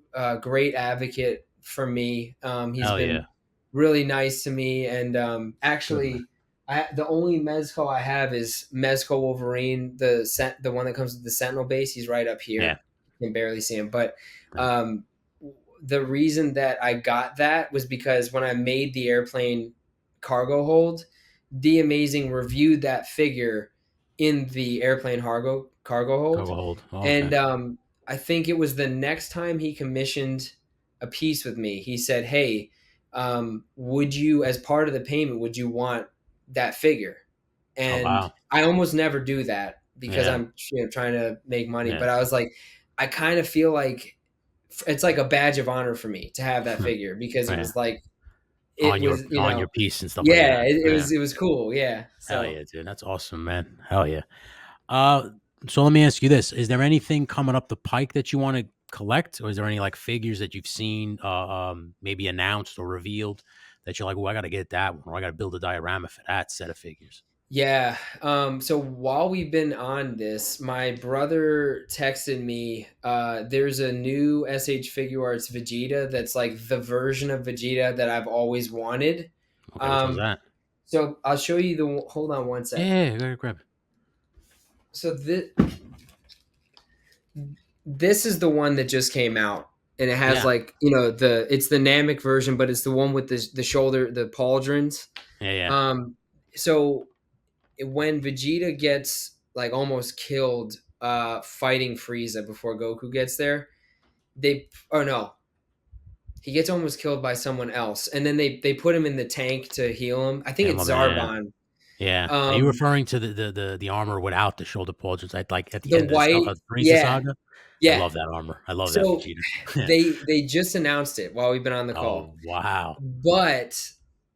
great advocate for me. He's Hell yeah. been really nice to me, and Good man. actually, the only Mezco I have is Mezco Wolverine, the one that comes with the Sentinel base. He's right up Yeah, here. You can barely see him, but yeah. um, the reason that I got that was because when I made the airplane cargo hold, The Amazing reviewed that figure in the airplane cargo hold, Go hold. Oh, okay. and I think it was the next time he commissioned a piece with me. He said, "Hey, would you, as part of the payment, would you want that figure?" Oh And wow. I almost never do that because Yeah, I'm trying to make money. yeah. But I was like, I kind of feel like it's like a badge of honor for me to have that figure because it Yeah. was like it was, On your piece and stuff like yeah, that. it Yeah. was cool, yeah. Hell So yeah, dude. That's awesome, man. Hell yeah. Uh, so let me ask you this: is there anything coming up the pike that you want to collect, or is there any like figures that you've seen, maybe announced or revealed that you're like, oh, I got to get that one, or I got to build a diorama for that set of figures? yeah, so while we've been on this, my brother texted me. There's a new SH Figure Arts Vegeta that's like the version of Vegeta that I've always wanted. Okay, which one's Um, that? so I'll show you hold on one Yeah, sec. yeah, yeah, grab it. So this is the one that just came out, and it has, Yeah, like, it's the Namek version, but it's the one with the shoulder, the pauldrons. yeah, yeah. Um, so when Vegeta gets like almost killed fighting Frieza before Goku gets there, oh no, he gets almost killed by someone else, and then they put him in the tank to heal him. I think Him it's on the yeah, Zarbon. yeah. Are you Um, referring to the armor without the shoulder pauldrons? Like at the the end of white, Frieza yeah, saga. I yeah. love that armor. I love that So Vegeta. Yeah. they just announced it while we've been on the call, Oh wow. but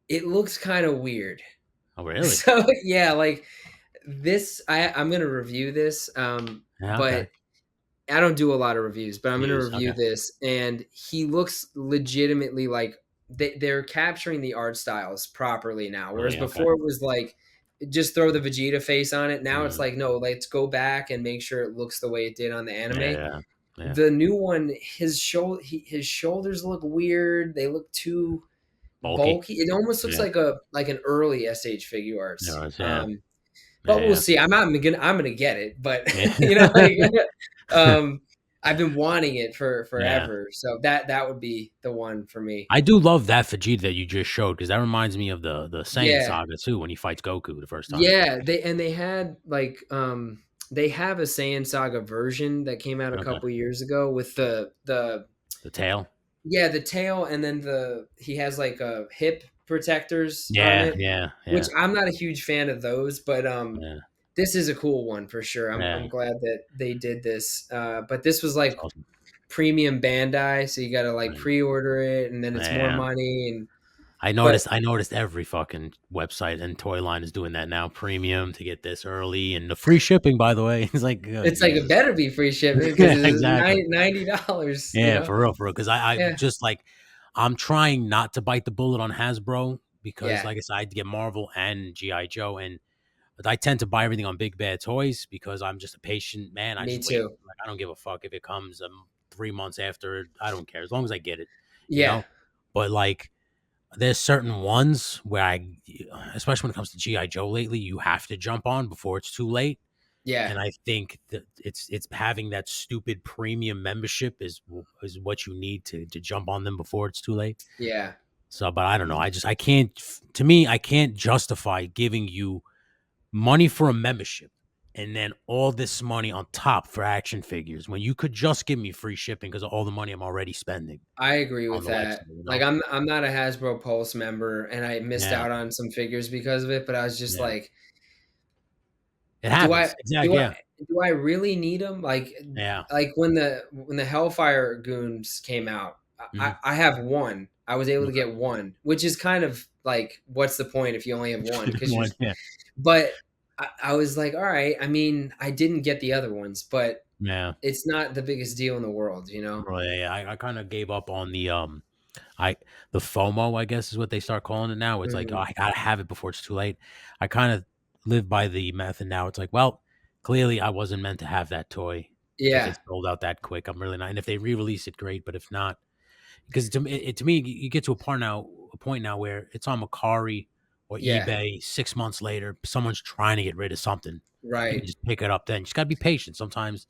it looks kind of weird. Oh really? So yeah, like this, I'm gonna review this, Yeah. Okay. but I don't do a lot of reviews, but I'm going to Views. review Okay. this, and he looks legitimately like they're capturing the art styles properly now. Whereas Really? Okay. before it was like just throw the Vegeta face on it. Now it's Mm. like, no, let's go back and make sure it looks the way it did on the Yeah, anime. yeah, yeah. The new one, his shoulders look weird. They look too Bulky. bulky. It almost looks Yeah. like an early SH Figure Arts. No, yeah. But we'll Yeah, see. I'm gonna get it, but yeah. like, Yeah. I've been wanting it for Yeah. forever. So that would be the one for me. I do love that Vegeta that you just showed because that reminds me of the Saiyan Yeah. saga too when he fights Goku the first time. Yeah, they had like they have a Saiyan Saga version that came out a Okay. couple years ago with the The tail? yeah, the tail, and then he has like a hip protectors on Yeah, it, yeah, which yeah, I'm not a huge fan of those, but yeah. this is a cool one for sure. I'm Yeah, glad that they did this. But this was that's like awesome. premium Bandai, so you got to like Right. pre-order it, and then it's more Yeah. money. And I but noticed. I noticed every fucking website and toy line is doing that now. Premium to get this early and the free shipping. By the way, it's like good it's like it lord. better be free shipping because Yeah, it's exactly. $90. You Yeah, know? for real, for real. Because I Yeah, just like I'm trying not to bite the bullet on Hasbro because, yeah. like I said, I had to get Marvel and GI Joe, and but I tend to buy everything on Big Bad Toys because I'm just a patient man. I Me just wait. too. Like I don't give a fuck if it comes 3 months after. I don't care as long as I get it, you Yeah, know. But like, there's certain ones where especially when it comes to GI Joe lately, you have to jump on before it's too late. yeah, And I think that it's having that stupid premium membership is what you need to jump on them before it's too late. yeah. So, but I don't know. I can't. To me, I can't justify giving you money for a membership and then all this money on top for action figures when you could just give me free shipping because of all the money I'm already spending I agree on with the website. that. You Like know? I'm not a Hasbro Pulse member, and I missed Yeah, out on some figures because of it. But I was just yeah. like, It do I happens. Exactly. do I Yeah, do I really need them? yeah. Like when the Hellfire Goons came out, Hmm. I have one. I was able to Okay. get one, which is kind of like, what's the point if you only have one? Because you're, One, yeah, but I was like, all right. I mean, I didn't get the other ones, but yeah. it's not the biggest deal in the world, you know? Well, yeah, yeah. I kind of gave up on I the FOMO, I guess is what they start calling it now. It's like, oh, Mhm. I gotta have it before it's too late. I kind of live by the method now. It's like, well, clearly I wasn't meant to have that toy if Yeah, it's sold out that quick. I'm really not. And if they re-release it, great. But if not, because to me, you get to a point now where it's on Macari or yeah, eBay 6 months later, someone's trying to get rid of something. You right. can just pick it up then. You just gotta be patient. Sometimes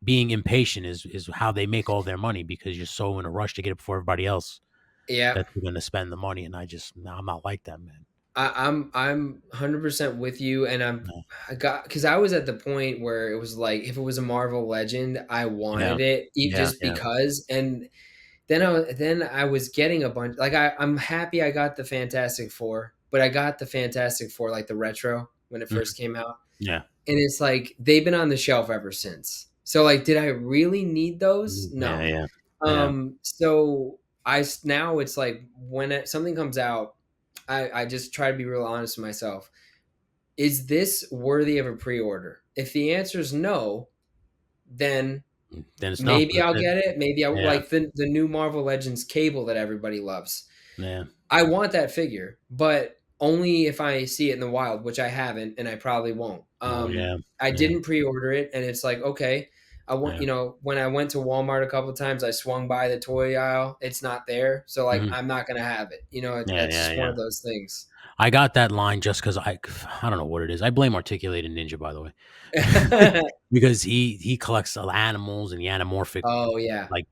being impatient is how they make all their money because you're so in a rush to get it before everybody else Yeah. that you're gonna spend the money. And I just no, I'm not like that, man. I'm 100% with you, and No. I got because I was at the point where it was like if it was a Marvel Legend, I Yeah, wanted it yeah, just yeah. because, and then I was getting a bunch. Like I'm happy I got the Fantastic Four, but I got the Fantastic Four like the retro when it Mhm. first came out, Yeah. and it's like they've been on the shelf ever since. So like, did I really need those? Mhm. Yeah, No. yeah, yeah. So now it's like when something comes out, I just try to be real honest with myself. Is this worthy of a pre-order? If the answer is no, then Then it's no. maybe That's I'll it. get it. Maybe I Yeah, like the new Marvel Legends cable that everybody loves. yeah. I want that figure, but only if I see it in the wild, which I haven't, and I probably won't. Oh, yeah, I yeah, didn't pre-order it, and it's like, okay, I want, yeah. when I went to Walmart a couple times, I swung by the toy aisle. It's not there, so like, Mhm. I'm not gonna have it. Yeah, That's yeah, just one yeah. of those things. I got that line just because I don't know what it is. I blame Articulated Ninja, by the way, because he collects animals and the anamorphic Oh yeah, like.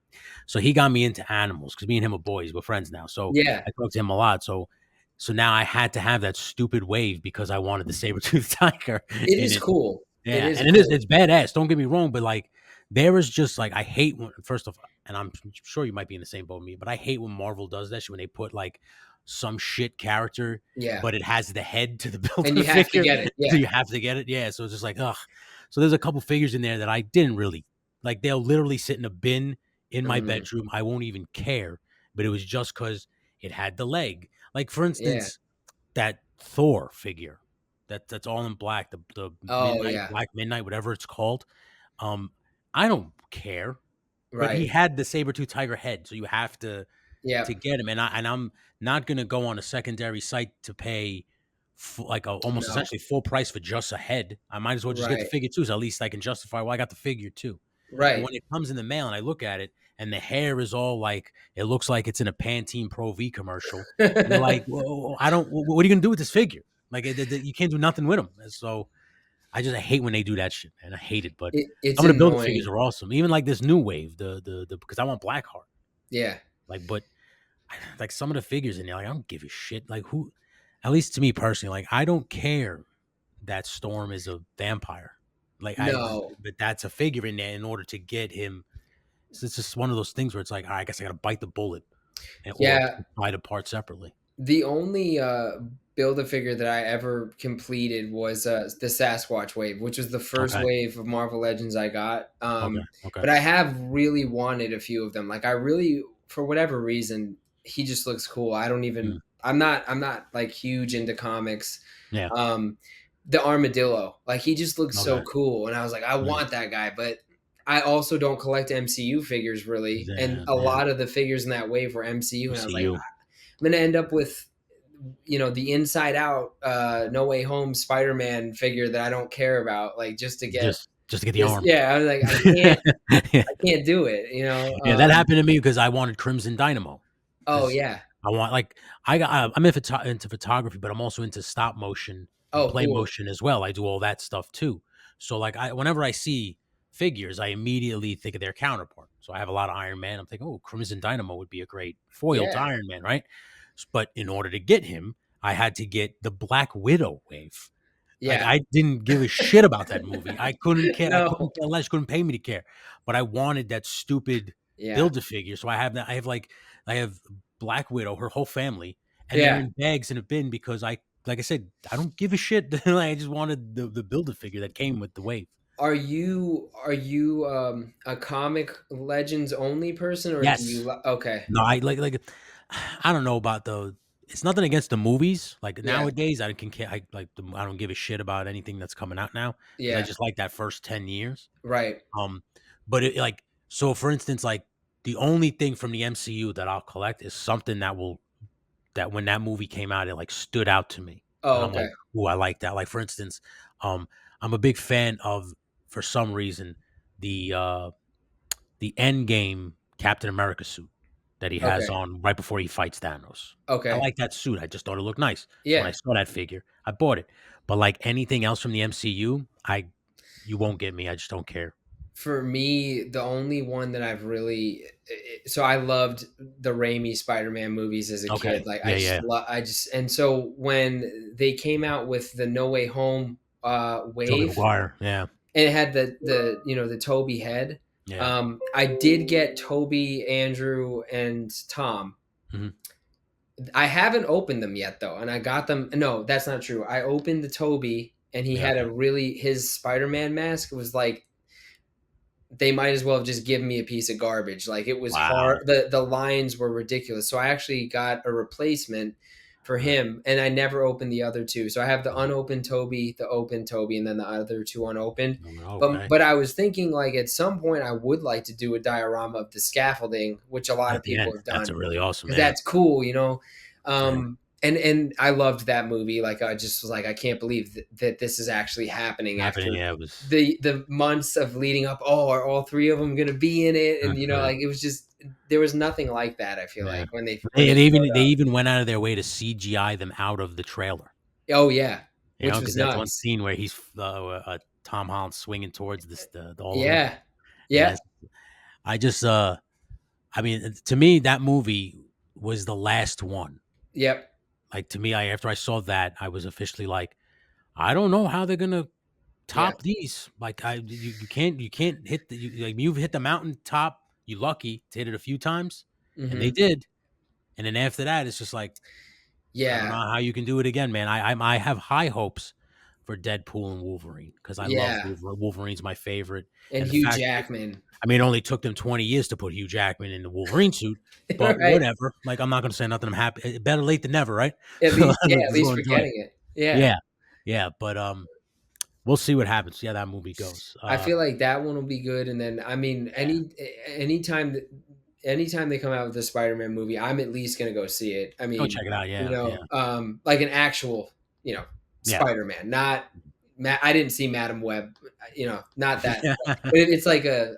So he got me into animals because me and him are boys. We're friends now. So yeah. I talk to him a lot. So now I had to have that stupid wave because I wanted the saber tooth tiger It in is it. cool. It Yeah, is and cool. it's badass. Don't get me wrong, but like there is just like I hate when first of and I'm sure you might be in the same boat with me, but I hate when Marvel does that shit when they put like some shit character, Yeah, but it has the head to the build of and the you have to figure, get it. so Yeah. you have to get it. Yeah, so it's just like ugh. So there's a couple figures in there that I didn't really like. They'll literally sit in a bin in my Mhm. bedroom. I won't even care, but it was just because it had the leg. Like for Yeah. instance, that Thor figure that's all in black, the Oh midnight yeah. black midnight, whatever it's called. Um, I don't care, but he Right. had the saber tooth tiger head, so you have to Yep. get him. And I'm not gonna go on a secondary site to pay like almost No. essentially full price for just a head. I might as well just get the Right. figure too, so at least I can justify why I got the figure too. And Right. when it comes in the mail and I look at it and the hair is all like it looks like it's in a Pantene Pro V commercial, you're like, well, I don't. What are you gonna do with this figure? Like you can't do nothing with them. So I hate when they do that shit, man. I hate it. But It's some of the builder figures annoying. are awesome. Even like this new wave, the because I want Blackheart. Yeah. Like, but like some of the figures in there, like I don't give a shit. Like who, at least to me personally, like I don't care that Storm is a vampire. Like No. but that's a figure in there in order to get him. So it's just one of those things where it's like, all right, I guess I got to bite the bullet or Yeah. buy the part separately. The only Build-A-Figure that I ever completed was the Sasquatch wave, which was the first Okay. wave of Marvel Legends I got. Okay. Okay. But I have really wanted a few of them. Like I really, for whatever reason, he just looks cool. I don't Mm. even. I'm not like huge into comics. Yeah. Um, the armadillo, like he just looks so Okay. cool, and I was like, I Mm. want that guy, but I also don't collect MCU figures really, and Yeah. a Yeah. lot of the figures in that wave were MCU, and I was like, MCU. I'm gonna end up with the Inside Out, No Way Home Spider-Man figure that I don't care about, like just to get Just to get the this. arm. Yeah, I was like, Yeah. I can't do it. Yeah, that happened to me because I wanted Crimson Dynamo. Oh Because yeah. I want like I'm into photography, but I'm also into stop motion and Oh play cool. motion as well. I do all that stuff too. So like whenever I see figures, I immediately think of their counterpart. So I have a lot of Iron Man. I'm thinking, oh, Crimson Dynamo would be a great foil to Yeah. Iron Man, right? But in order to get him, I had to get the Black Widow wave. Like, Yeah. I didn't give a shit about that movie. I couldn't care. I couldn't No. care less. Couldn't pay me to care. But I wanted that stupid Yeah. Build-A-Figure. So I have that. I have Black Widow, her whole family, and they're Yeah. in bags in a bin because like I said, I don't give a shit. I just wanted the Build-A-Figure that came with the wave. Are you a comic Legends only person, or do you Yes. okay. No, I like. I don't know about the. It's nothing against the movies. Like Yeah. nowadays, I can care. I don't give a shit about anything that's coming out now because I Yeah. just like that first 10 years. Right. Um, but it like so for instance, like the only thing from the MCU that I'll collect is something that when that movie came out, it like stood out to me. And Oh, I'm like, okay. "Ooh, I like that." Like for instance, um, I'm a big fan of for some reason the end game Captain America suit that he has Okay. on right before he fights Thanos. I Okay. like that suit. I just thought it looked nice. So when I Yeah. saw that figure, I bought it. But like anything else from the MCU, I you won't get me. I just don't care. For me, the only one that I've really so I loved the Raimi Spider-Man movies as a kid. Okay. Like Yeah, yeah. I just and so when they came out with the No Way Home Tobey wave, Maguire. Yeah. and it had the Toby head. Yeah. I did get Toby, Andrew, and Tom. Mhm. I haven't opened them yet though, and I got them. No, that's not true. I opened the Toby, and he Yeah, had okay. a really his Spider-Man mask was like they might as well have just given me a piece of garbage. Like it was hard. Wow. The lines were ridiculous. So I actually got a replacement for Okay. him, and I never opened the other two. So I have the Mhm. unopened Toby, the open Toby, and then the other two unopened. But Okay. but I was thinking like at some point I would like to do a diorama of the scaffolding, which a lot At of the people end. have That's a done really awesome, because yeah. that's cool. Yeah. And I loved that movie. Like I just was like, I can't believe that this is actually happening Happening, after yeah, it was the months of leading up. Oh, are all three of them going to be in it? And mhm, like it was just there was nothing like that. I feel yeah. like when they They showed up. even went out of their way to CGI them out of the trailer, Oh yeah, you know, which because was that's one nuts. scene where he's, Tom Holland swinging towards all of them. Yeah, Yeah, yeah, I just, I mean, to me, that movie was the last one. yep, Like, to me, after I saw that, I was officially like, "I don't know how they're gonna yeah, top these. Like you can't hit like you've hit the mountaintop. You lucky to hit it a few times, and they hmm did. And then after that, it's just like I don't know yeah, how you can do it again, man. I have high hopes for Deadpool and Wolverine because I love yeah. Wolverine's my favorite, And and the Hugh fact Jackman, I mean it only took them 20 years to put Hugh Jackman in the Wolverine suit, but right? whatever. Like I'm not gonna say nothing. I'm happy. Better late than never, right? At least, yeah, at Let's go least for enjoy it. getting it. Yeah, Yeah, yeah, but we'll see what happens. Yeah, that movie goes. I feel like that one will be good. And then, I mean, Yeah. anytime anytime they come out with a Spider-Man movie, I'm at least gonna go see it. I Go mean, check it out. Yeah, yeah, like an actual, you know, yeah. Spider-Man, not I didn't see Madam Web, not that. Yeah. But it's like a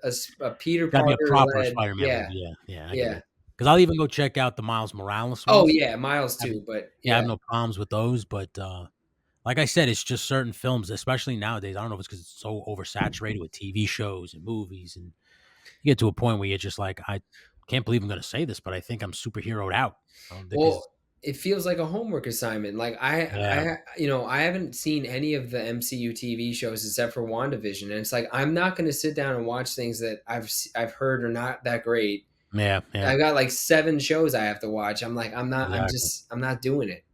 Peter Gotta be a Parker proper led, Spider-Man yeah, movie. Yeah, yeah, I get yeah. it. Because 'Cause I'll even go check out the Miles Morales Oh ones. yeah, Miles I have too, but Yeah, I have yeah. no problems with those, but, like I said, it's just certain films, especially nowadays, I don't know if it's because it's so oversaturated with TV shows and movies, and you get to a point where you're just like, "I can't believe I'm gonna say this, but I think I'm superheroed out." Because Well, it feels like a homework assignment. Like yeah, I haven't seen any of the MCU TV shows except for WandaVision, and it's like I'm not going to sit down and watch things that I've heard are not that great. yeah, yeah, I've got like 7 shows I have to watch. I'm like I'm not. exactly. I'm not doing it.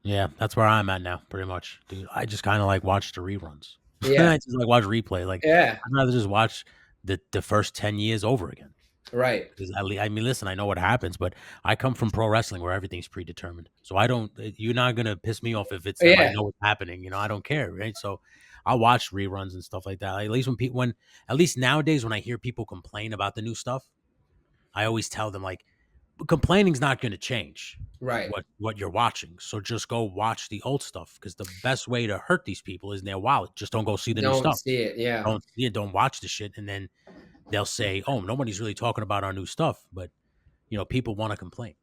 Yeah, that's where I'm at now, pretty much, dude. I just kind of like watch the reruns. Yeah, I just like watch replay. Like yeah, I'd rather just watch the first 10 years over again. right. 'Cause I mean, listen, I know what happens, but I come from pro wrestling where everything's predetermined. So I don't. You're not gonna piss me off if I Yeah, know what's happening. I don't care, right? So I'll watch reruns and stuff like that. Like, at least when at least nowadays when I hear people complain about the new stuff, I always tell them like complaining's not going to change right. what you're watching. So just go watch the old stuff because the best way to hurt these people is in their wallet. Just don't go see the new Don't stuff. see it. Yeah, Don't see it. Don't watch the shit, and then they'll say, "Oh, nobody's really talking about our new stuff," but people want to complain,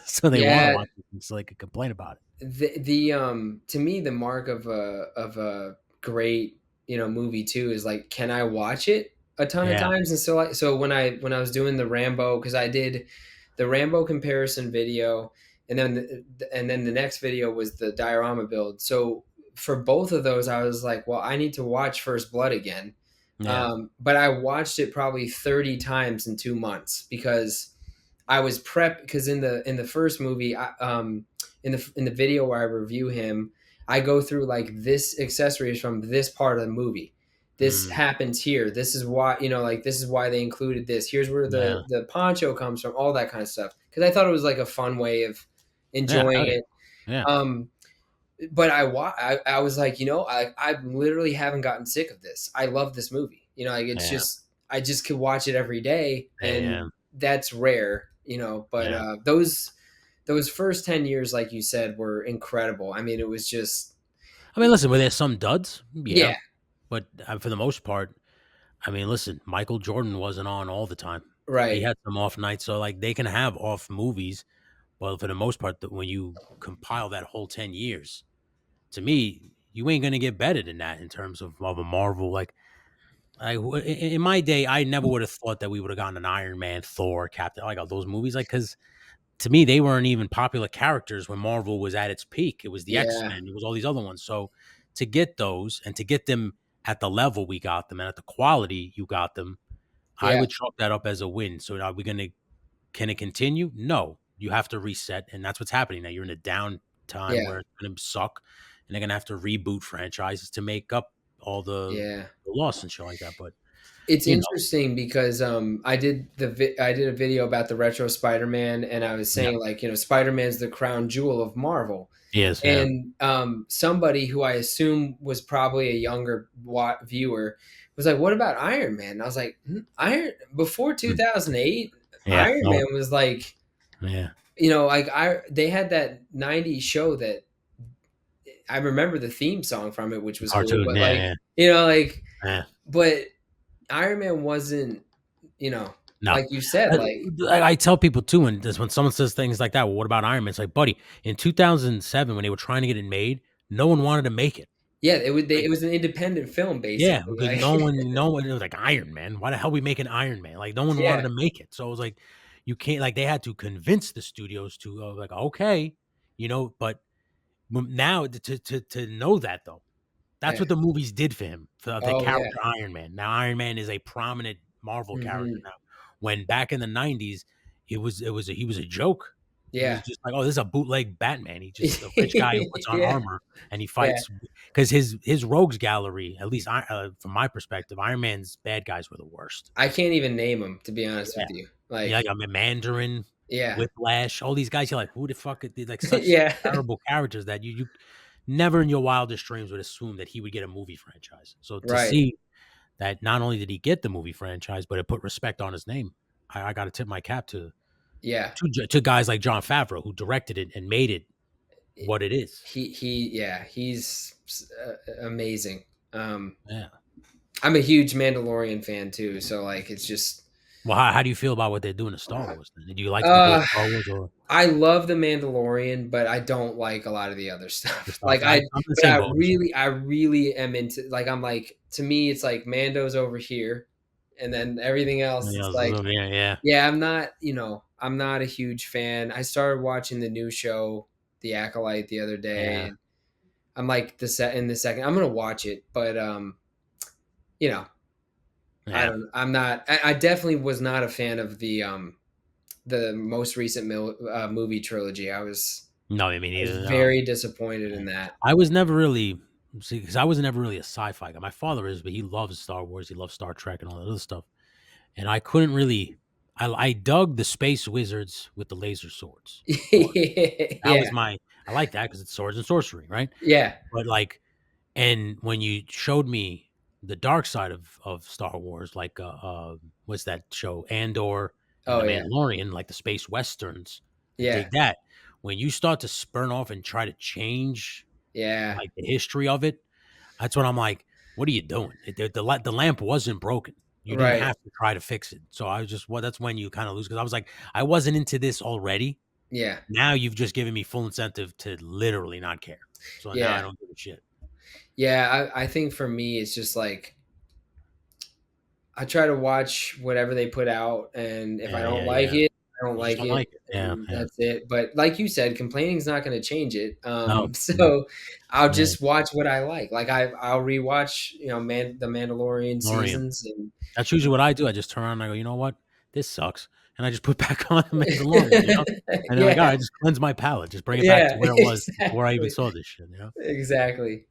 so they want to yeah. watch it so they can complain about it. The to me the mark of a great movie too is like, can I watch it a ton of Yeah, times? And so when I was doing the Rambo, because I did the Rambo comparison video, and then the next video was the Diorama build. So for both of those I was like, well, I need to watch First Blood again. yeah, But I watched it probably 30 times in 2 months because I was prepped, because in the first movie, in the video where I review him, I go through like, this accessory is from this part of the movie. This mm, happens here. This is why, like, this is why they included this. Here's where yeah, the poncho comes from. All that kind of stuff. Because I thought it was like a fun way of yeah. enjoying Hell yeah, it. yeah, Um, but I was like, I literally haven't gotten sick of this. I love this movie. Like, it's yeah, just, I just could watch it every day, yeah, and yeah. that's rare. But Yeah. those first 10 years, like you said, were incredible. I mean, it was just, I mean, listen, were there some duds? Yeah, yeah, but for the most part, I mean, listen, Michael Jordan wasn't on all the time. He right, had some off nights, so like they can have off movies. But for the most part, when you compile that whole 10 years, to me, you ain't gonna get better than that in terms of a Marvel. Like in my day, I never would have thought that we would have gotten an Iron Man, Thor, Captain, like all those movies. Like because to me, they weren't even popular characters when Marvel was at its peak. It was the X yeah, Men, it was all these other ones. So to get those and to get them at the level we got them and at the quality you got them, I yeah, would chalk that up as a win. So are we gonna can it continue? No. You have to reset, and that's what's happening now. You're in a downtime yeah, where it's gonna suck, and they're gonna have to reboot franchises to make up all yeah. the loss and shit like that. But It's you know, interesting because I did a video about the retro Spider-Man, and I was yeah, saying, like, Spider-Man's the crown jewel of Marvel. yes, yeah, And somebody who I assume was probably a younger viewer was like, "What about Iron Man?" And I was like, Iron before mm, 2008, yeah, Iron no, Man was like, yeah, like, they had that '90s show that I remember the theme song from it, which was cool, cartoon, but yeah, like, yeah, like, yeah. but Iron Man wasn't, you know, No, like you said, I, like, I tell people too, when someone says things like that, well, what about Iron Man? It's like, buddy, in 2007 when they were trying to get it made, no one wanted to make it. yeah, it Like, was an independent film, yeah, basically, because like, no one, it was like Iron Man. Why the hell we making Iron Man? Like, no one wanted yeah, to make it. So it was like, you can't, like, they had to convince the studios to, like, okay, but now to know that though, that's yeah, what the movies did for him, for the oh yeah, character Iron Man. Now Iron Man is a prominent Marvel character hmm, now. When back in the '90s, he was a joke. He was yeah, just like, oh, this is a bootleg Batman. He's just a rich guy who puts on yeah, armor and he yeah. fights because his rogues gallery, at least from my perspective, Iron Man's bad guys were the worst. I can't even name them, to be honest Yeah, with you. yeah, Like, like a Mandarin, yeah, Whiplash, all these guys. You're like, who the fuck? They're like such yeah, terrible characters that you never in your wildest dreams would assume that he would get a movie franchise. So to right, see that not only did he get the movie franchise, but it put respect on his name, I got to tip my cap yeah. to guys like John Favreau who directed it and made it what it is. Yeah, he's amazing. Um, Yeah. I'm a huge Mandalorian fan too, so like, it's just, Well, how do you feel about what they're doing to Star Wars? Then? Do you like the whole uh, Star Wars or I love the Mandalorian, but I don't like a lot of the other the stuff. stuff? I'm in the But same boat as you. I really am into, like, I'm like, to me, it's like Mando's over here, and then everything else, it's like, Yeah, yeah, yeah, I'm not a huge fan. I started watching the new show, The Acolyte, the other day, yeah, and I'm like, in the second, I'm gonna watch it, but you know, I yeah. don't. I'm not. I definitely was not a fan of the most recent movie trilogy. I was. No, I mean I was either. No. very disappointed in that. I was never really see because I was never really a sci-fi guy. My father is, but he loves Star Wars. He loves Star Trek and all that other stuff. And I couldn't really. I dug the space wizards with the laser swords. Thor. That was Yeah, my. I like that because it's swords and sorcery, right? yeah. But like, and when you showed me the dark side of Star Wars, like what's that show Andor and Oh the yeah, Mandalorian, like the space westerns, I yeah, dig that. When you start to spurn off and try to change yeah. like the history of it, that's when I'm like, what are you doing? The lamp wasn't broken. You didn't Right. have to try to fix it. So I was just well, that's when you kind of lose because I was like, I wasn't into this already. Yeah, Now you've just given me full incentive to literally not care. So now I yeah, don't give a shit. yeah. I think for me, it's just like I try to watch whatever they put out, and if I Yeah, don't yeah, like yeah. it, I don't You just like don't it, like it. Yeah, and yeah. that's it. But like you said, complaining is not going to change it. No, no, So I'll yeah. just watch what I like. Like I'll rewatch, the Mandalorian Mandalorian. seasons, and That's usually what I do. I just turn around and I go, you know what? This sucks. And I just put back on the Mandalorian. And then like, all yeah, right, just cleanse my palate. Just bring it back to yeah, where it was before I even exactly, saw this shit. exactly.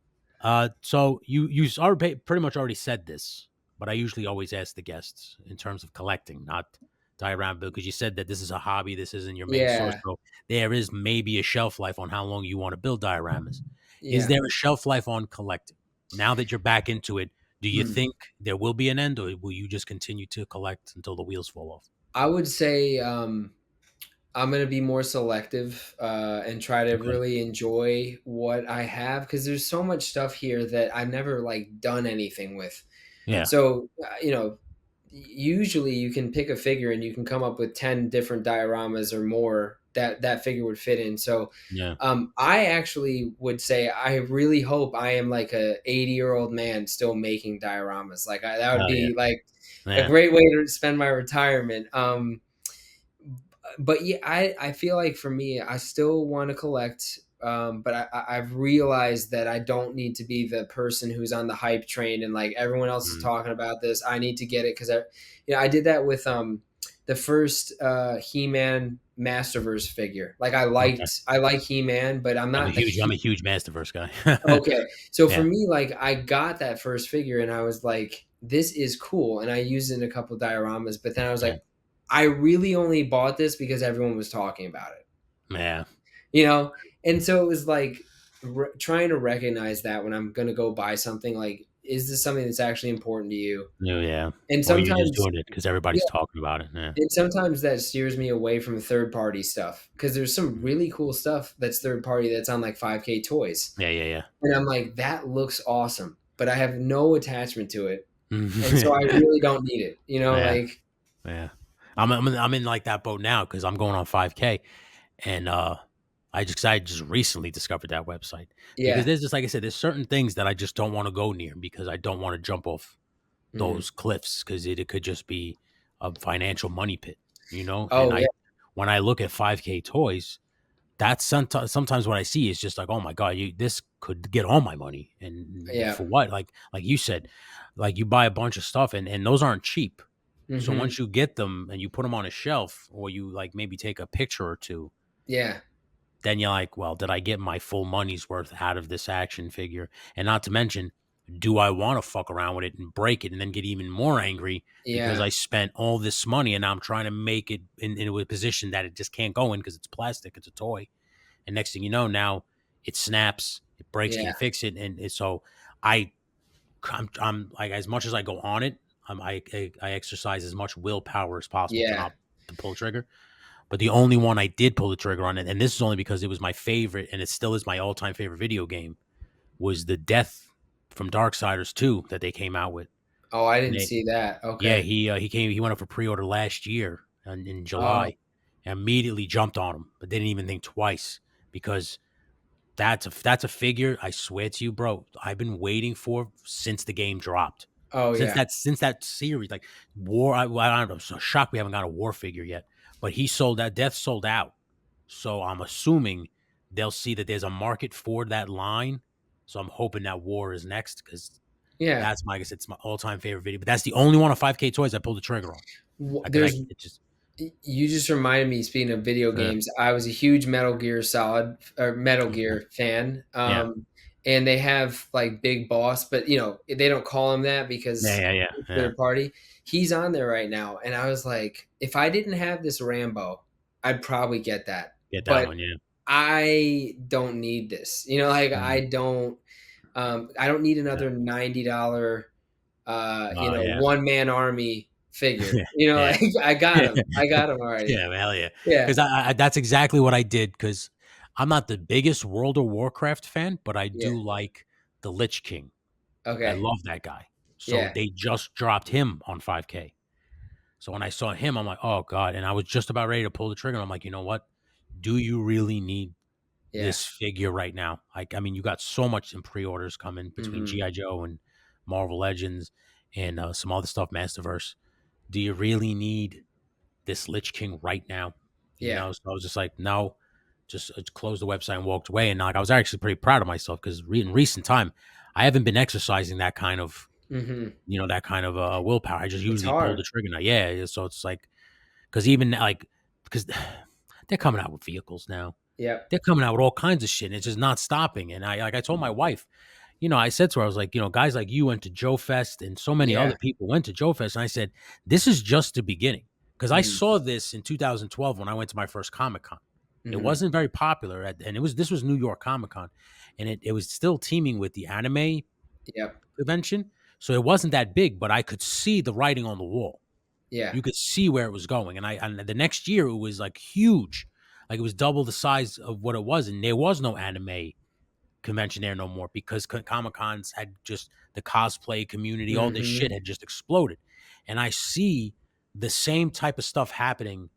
So you already pretty much already said this, but I usually always ask the guests in terms of collecting, not diorama, because you said that this is a hobby, this isn't your main source. Yeah, So there is maybe a shelf life on how long you want to build dioramas. Is yeah. there a shelf life on collecting? Now that you're back into it, do you Hmm. think there will be an end, or will you just continue to collect until the wheels fall off? I would say I'm gonna be more selective and try to Okay. really enjoy what I have because there's so much stuff here that I've never like done anything with. Yeah. So usually you can pick a figure and you can come up with 10 different dioramas or more that figure would fit in. So Yeah. I actually would say I really hope I am like a 80-year-old man still making dioramas. Like that would Oh yeah. be like a Yeah. great way to spend my retirement. But yeah, I feel like for me, I still want to collect. But I've realized that I don't need to be the person who's on the hype train and like everyone else is Mm. talking about this. I need to get it because I did that with the first He-Man Masterverse figure. Like Okay. I like He-Man, but I'm not the I'm a huge Masterverse guy. okay. So for Yeah. me, like I got that first figure and I was like, this is cool. And I used it in a couple dioramas, but then I was Yeah. like, I really only bought this because everyone was talking about it, Yeah. you know? And so it was like trying to recognize that when I'm going to go buy something, like, is this something that's actually important to you? No, yeah. And Or you're just sometimes, doing it because yeah, everybody's talking about it. Yeah. and sometimes that steers me away from third party stuff because there's some Mhm. really cool stuff that's third party that's on like 5K toys. Yeah, yeah, And I'm like, that looks awesome, but I have no attachment to it. And so I yeah. really don't need it, Yeah, like yeah. I'm in like that boat now because I'm going on 5K, and I just recently discovered that website because yeah. there's just like I said, there's certain things that I just don't want to go near because I don't want to jump off Mhm. those cliffs because it could just be a financial money pit. And Oh, yeah, when I look at 5K toys, that's sometimes what I see is just like, oh my god, this could get all my money, and yeah. for what? Like you said, like you buy a bunch of stuff, and those aren't cheap. So Mhm. once you get them and you put them on a shelf, or you like maybe take a picture or two, Yeah, then you're like, well, did I get my full money's worth out of this action figure? And not to mention, do I want to fuck around with it and break it and then get even more angry because yeah, I spent all this money and now I'm trying to make it into a position that it just can't go in because it's plastic, it's a toy. And next thing you know, now it snaps, it breaks. Can yeah, you fix it? And so I, I'm like, as much as I go on it, I exercise as much willpower as possible to yeah. not to pull trigger. But the only one I did pull the trigger on, and this is only because it was my favorite, and it still is my all-time favorite video game, was the Death from Darksiders 2 that they came out with. Oh, I And didn't see that. yeah, Okay. he went up for pre-order last year in Oh, July. I immediately jumped on him, but didn't even think twice because that's a figure. I swear to you, bro. I've been waiting for since the game dropped. oh, yeah. Since that series, like War. I don't know. So shocked we haven't got a War figure yet. But he sold that. Death sold out. So I'm assuming they'll see that there's a market for that line. So I'm hoping that War is next because Yeah. that's my, I guess it's my all time favorite video. But that's the only one of 5K toys I pulled the trigger on. W I could, I there's it just You just reminded me. Speaking of video Yeah. games, I was a huge Metal Okay. Gear fan. Yeah. And they have like Big Boss, but they don't call him that Yeah. because Yeah. Yeah. it's Yeah. third party. He's on there right now, and I was like, if I didn't have this Rambo, I'd probably get that. Get that But one. Yeah. I don't need this. Like Mm. I don't need another $90 Oh yeah. one man army figure. Yeah. Like I got Yeah. him. I got him already. Yeah, hell yeah. Yeah. Because that's exactly what I did. Because I'm not the biggest World of Warcraft fan, but I Yeah. do like the Lich King. I Okay. love that guy. So Yeah. they just dropped him on 5K. So when I saw him, I'm like, oh god. And I was just about ready to pull the trigger. I'm like, you know what? Do you really need Yeah. this figure right now? Like, I mean, you got so much in pre-orders coming between Mhm. GI Joe and Marvel Legends and some other stuff, Masterverse. Do you really need this Lich King right now? Yeah. So I was just like, no, just closed the website and walked away. And like, I was actually pretty proud of myself because in recent time, I haven't been exercising that kind of, Mhm. willpower. I just It's usually pull the hard. trigger now. Yeah. So it's like, because even like, because they're coming out with vehicles now. Yep. They're coming out with all kinds of shit, and it's just not stopping. And I told my wife, I said to her, I was like, guys like you went to Joe Fest and so many Yeah. other people went to Joe Fest. And I said, this is just the beginning. Because I Mhm. saw this in 2012 when I went to my first Comic Con. It Mhm. wasn't very popular, and this was New York Comic Con, and it was still teaming with the anime Yep. convention, so it wasn't that big, but I could see the writing on the wall. Yeah. You could see where it was going, and the next year it was like huge, like it was double the size of what it was, and there was no anime convention there no more because Comic Cons had just the cosplay community, all this shit Mhm. had just exploded. And I see the same type of stuff happening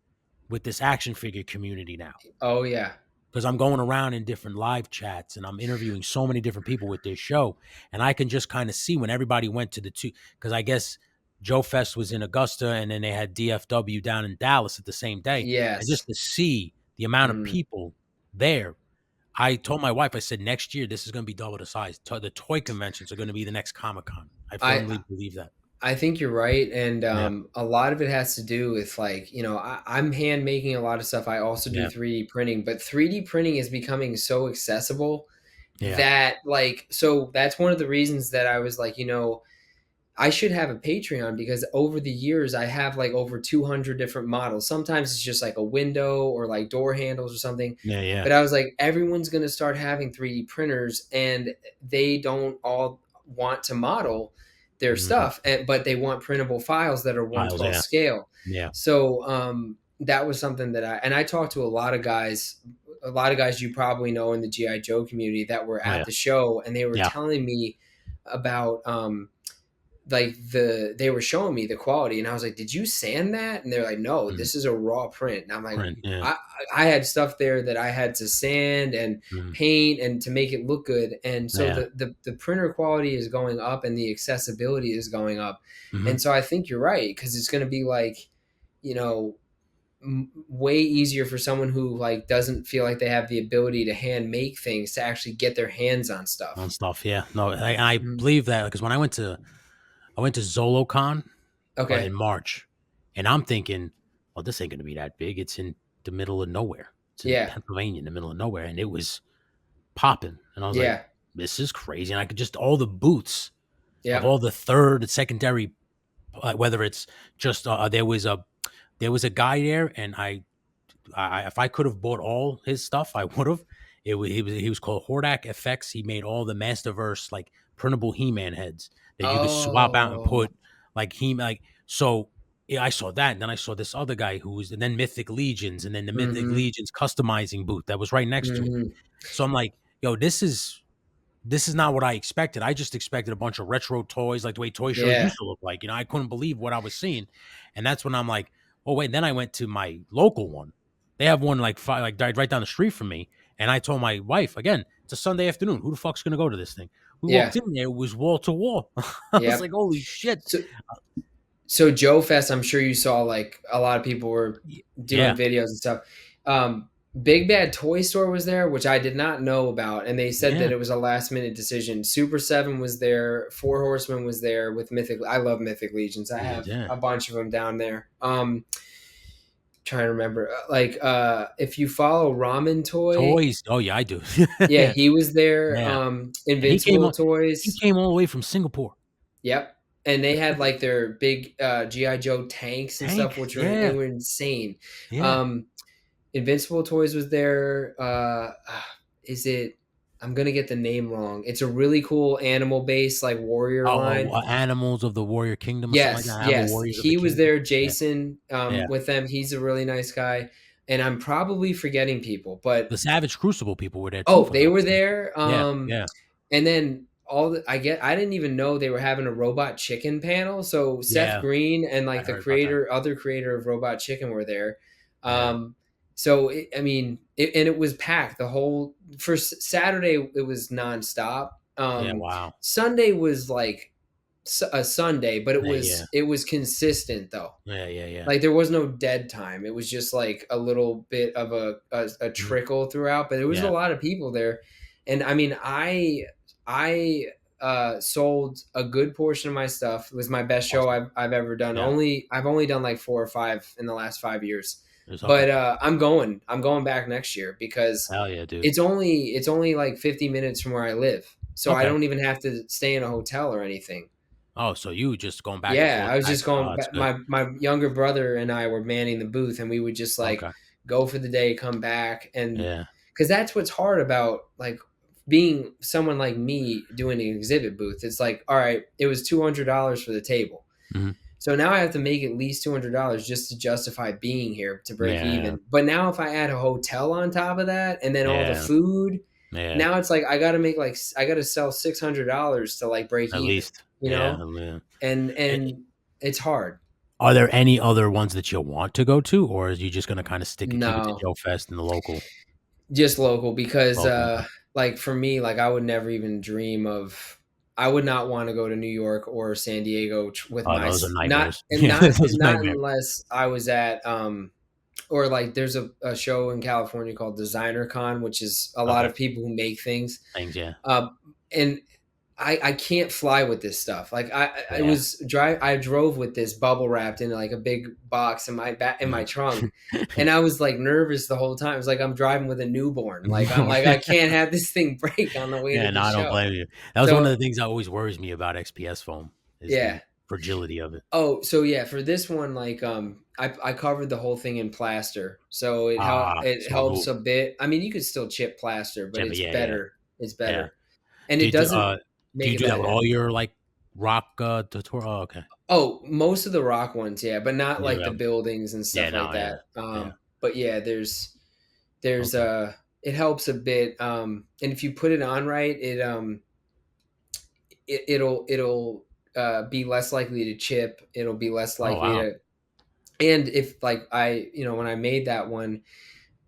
with this action figure community now Oh yeah. because I'm going around in different live chats and I'm interviewing so many different people with this show. And I can just kind of see when everybody went to the two, because I guess Joe Fest was in Augusta and then they had DFW down in Dallas at the same day. And Yes. just to see the amount of Mhm. people there, I told my wife, I said, next year, this is going to be double the size. The toy conventions are going to be the next Comic Con. I I firmly believe that. I think you're right, and Yeah. a lot of it has to do with like I'm hand making a lot of stuff. I also do Yeah. 3D printing, but 3D printing is becoming so accessible Yeah. that so that's one of the reasons that I was like, I should have a Patreon because over the years I have like over 200 different models. Sometimes it's just like a window or like door handles or something. Yeah. Yeah. But I was like, everyone's going to start having 3D printers and they don't all want to model their Hmm. stuff, but they want printable files that are Files. 1/12 Yeah. scale. Yeah. So that was something that I talked to a lot of guys you probably know in the GI Joe community that were Oh, at yeah. the show, and they were Yeah. telling me about like they were showing me the quality, and I was like, did you sand that? And they're like, no, Mm. this is a raw print. And I'm like, Print. Yeah. I had stuff there that I had to sand and Mm. paint and to make it look good, and so Yeah. the printer quality is going up and the accessibility is going up. Hmm. And so I think you're right, because it's going to be like, you know way easier for someone who like doesn't feel like they have the ability to hand make things to actually get their hands on On stuff. stuff. Yeah. No, I Mhm. believe that because when I went to ZoloCon in Okay. March, and I'm thinking, well, this ain't going to be that big. It's in the middle of nowhere. It's in Yeah. Pennsylvania, in the middle of nowhere, and it was popping. And I was like, Yeah. this is crazy. And I could just all the booths of Yeah. all the third and secondary, whether it's just there was a guy there, and if I could have bought all his stuff, I would have. He was called Hordak FX. He made all the Masterverse like printable He-Man heads that you could swap out and Oh. put like so. Yeah, I saw that, and then I saw this other guy and then Mythic Legions, and then the Mythic Mhm. Legions customizing booth that was right next to it. Mhm. So I'm like, yo, this is not what I expected. I just expected a bunch of retro toys, like the way toy shows Yeah. used to look like. I couldn't believe what I was seeing, and that's when I'm like, oh wait. Then I went to my local one. They have one like right down the street from me, and I told my wife again, it's a Sunday afternoon. Who the fuck's gonna go to this thing? We walked Yeah. in there, it was wall to wall. I was like, Yep. holy shit. So so Joe Fest, I'm sure you saw like a lot of people were doing Yeah, videos and stuff. Big Bad Toy Store was there, which I did not know about, and they said that yeah, it was a last minute decision. Super Seven was there, Four Horsemen was there with Mythic. I love Mythic Legions. I yeah, have yeah. a bunch of them down there. trying to remember. Like if you follow Ramen Toy, Toys. Oh yeah, I do. yeah, he was there. Yeah, and Invincible he Toys. came all the way from Singapore. Yep. And they had like their big GI Joe tanks and stuff, Tank. which were they Yeah, were insane. yeah. Um, Invincible Toys was there. Is it? I'm gonna get the name wrong. It's a really cool animal based like warrior Oh, line. Animals of the Warrior Kingdom or something like Yes, that. Animal yes. Warriors of the He was Kingdom. there, Yeah, Jason, yeah. with them. He's a really nice guy. And I'm probably forgetting people, but The Savage Crucible people were there too, oh, if I'm they not were mistaken. there. Yeah, yeah, And then I didn't even know they were having a Robot Chicken panel. So Seth yeah. Green and I like heard about that. other creator of Robot Chicken were there. Yeah, So I mean, and it was packed the whole for Saturday. It was nonstop. yeah. Wow. Sunday was like a Sunday, but Yeah, yeah, it was consistent though. yeah, yeah, yeah. Like there was no dead time. It was just like a little bit of a Mhm. trickle throughout, but there was a Yeah. lot of people there. And I mean, I sold a good portion of my stuff. It was my best show Awesome. I've ever done. Yeah. I've only done like 4 or 5 in the last 5 years. It's okay. But I'm going back next year because Hell yeah, dude. it's only like 50 minutes from where I live. So I Okay. don't even have to stay in a hotel or anything. Oh, so you just going back and Yeah, forth I was back. just Oh, going that's back. good. My younger brother and I were manning the booth, and we would just like Okay. go for the day, come back, and Yeah. because that's what's hard about like being someone like me doing an exhibit booth. It's like, all right, it was $200 for the table, Mhm. so now I have to make at least $200 just to justify being here to break Yeah. even. But now if I add a hotel on top of that, and then all the Yeah. food, Yeah. now it's like I got to make like I got to sell $600 to like break At even, least. you Yeah. know, Yeah. Eh, and it's hard. Are there any other ones that you want to go to, or are you just gonna kind of stick and keep it to No, Joe Fest and the just local because local? Okay. like for me, like I would never even dream of I would not want to go to New York or San Diego with Oh, my those are not nightmares. Yeah, those are not nightmares. unless I was at or like there's a show in California called Designer Con, which is a lot Okay. of people who make things. Things. Yeah. And I can't fly with this stuff. Like Yeah. I drove with this bubble wrapped in like a big box in my back in my Mhm. trunk, and I was like nervous the whole time. It was like I'm driving with a newborn. Like I'm like I can't have this thing break on the way to Yeah, no, the I don't show. blame you. That was one of So the things that always worries me about XPS foam is yeah. the fragility of it. Oh, so yeah, for this one, like I covered the whole thing in plaster, so it So helps who? a bit. I mean, you could still chip plaster, but Yeah, it's yeah, yeah, better. It's yeah. better, and Do it you do, doesn't do make you it do that with better. all your like rock tutorial? Oh, okay. Oh, most of the rock ones, yeah, but not Yeah, like the buildings and yeah, stuff like no, yeah, that. yeah. But yeah, there's Okay. it helps a bit. And if you put it on right, it'll be less likely to chip. It'll be less Oh likely wow. to. And if like when I made that one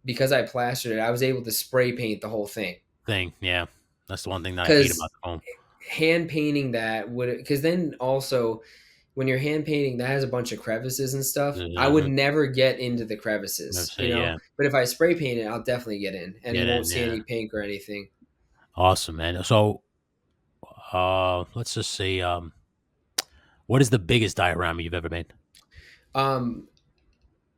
because I plastered it, I was able to spray paint the whole thing Thing. Yeah, that's the one thing that I hate about because the foam. hand painting that would because then also when you're hand painting that has a bunch of crevices and stuff, I would Uh-huh. never get into the Let's crevices, say yeah. but if I spray paint it, I'll definitely get in and you Get won't in. see Yeah. any pink or anything. Awesome, man. So, let's just say, what is the biggest diorama you've ever made? um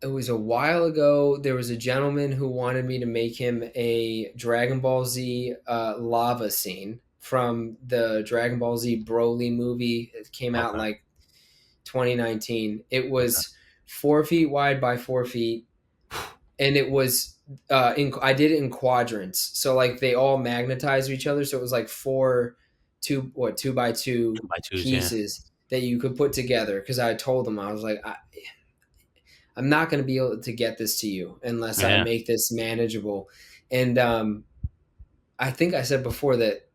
it was a while ago. There was a gentleman who wanted me to make him a Dragon Ball Z lava scene from the Dragon Ball Z Broly movie. It came out in Okay. like 2019. It Okay. was 4 feet wide by 4 feet, and it was I did it in quadrants, so like they all magnetize to each other. So it was like 2 by 2 Two by twos. Yeah. pieces that you could put together. Because I told them I was like, I'm not going to be able to get this to you unless I Yeah. make this manageable. And I think I said before that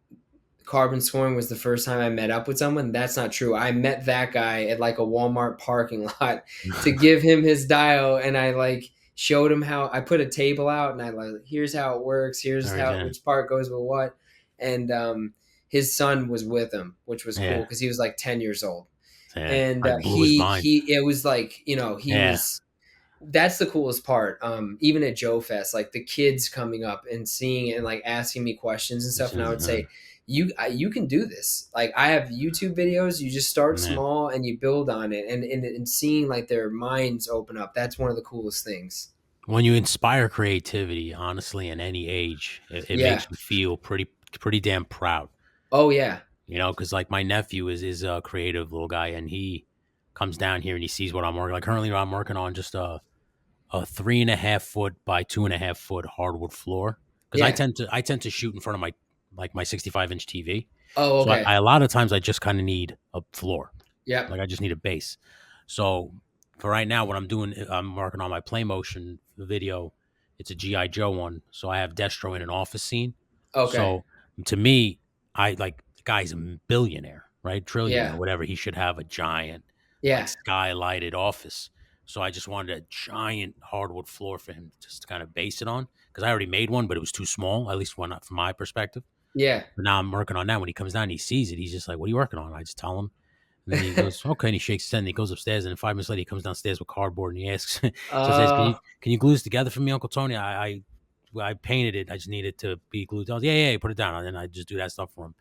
carbon scoring was the first time I met up with someone. That's not true. I met that guy at like a Walmart parking lot to give him his dial, and I like showed him how I put a table out, and I like here's how it works. Here's All right. how Yeah. which part goes with what, and his son was with him, which was cool Yeah. because he was like 10 years old, Yeah. and Like blew his mind. he it was like he Yeah. was that's the coolest part. Even at Joe Fest, like the kids coming up and seeing it and like asking me questions and This stuff, and I would is, say, you can do this. Like I have YouTube videos. You just start Yeah. small and you build on it, and seeing like their minds open up. That's one of the coolest things. When you inspire creativity, honestly, in any age, it Yeah. makes you feel pretty damn proud. Oh yeah. Because like my nephew is a creative little guy, and he comes down here and he sees what I'm working. Like currently, I'm working on just a 3.5 foot by 2.5 foot hardwood floor because Yeah. I tend to shoot in front of my 65-inch TV. Oh So okay. a lot of times I just kind of need a floor, Yep. like I just need a base. So for right now, what I'm doing, I'm working on my play motion video. It's a GI Joe one, so I have Destro in an office scene. Okay. So to me, I like the guy's a billionaire, right? Trillionaire, Yeah. whatever. He should have a giant, like Yeah. skylighted office. So I just wanted a giant hardwood floor for him just to kind of base it on because I already made one, but it was too small, at least one from my perspective. Yeah. But now I'm working on that. When he comes down, he sees it. He's just like, "What are you working on?" I just tell him, and then he goes, "Okay." And he shakes his head. And he goes upstairs. And then 5 minutes later, he comes downstairs with cardboard and he asks, so says, uh can you glue this together for me, Uncle Tony? I painted it. I just need it to be glued." I was, yeah, put it down. And then I just do that stuff for him.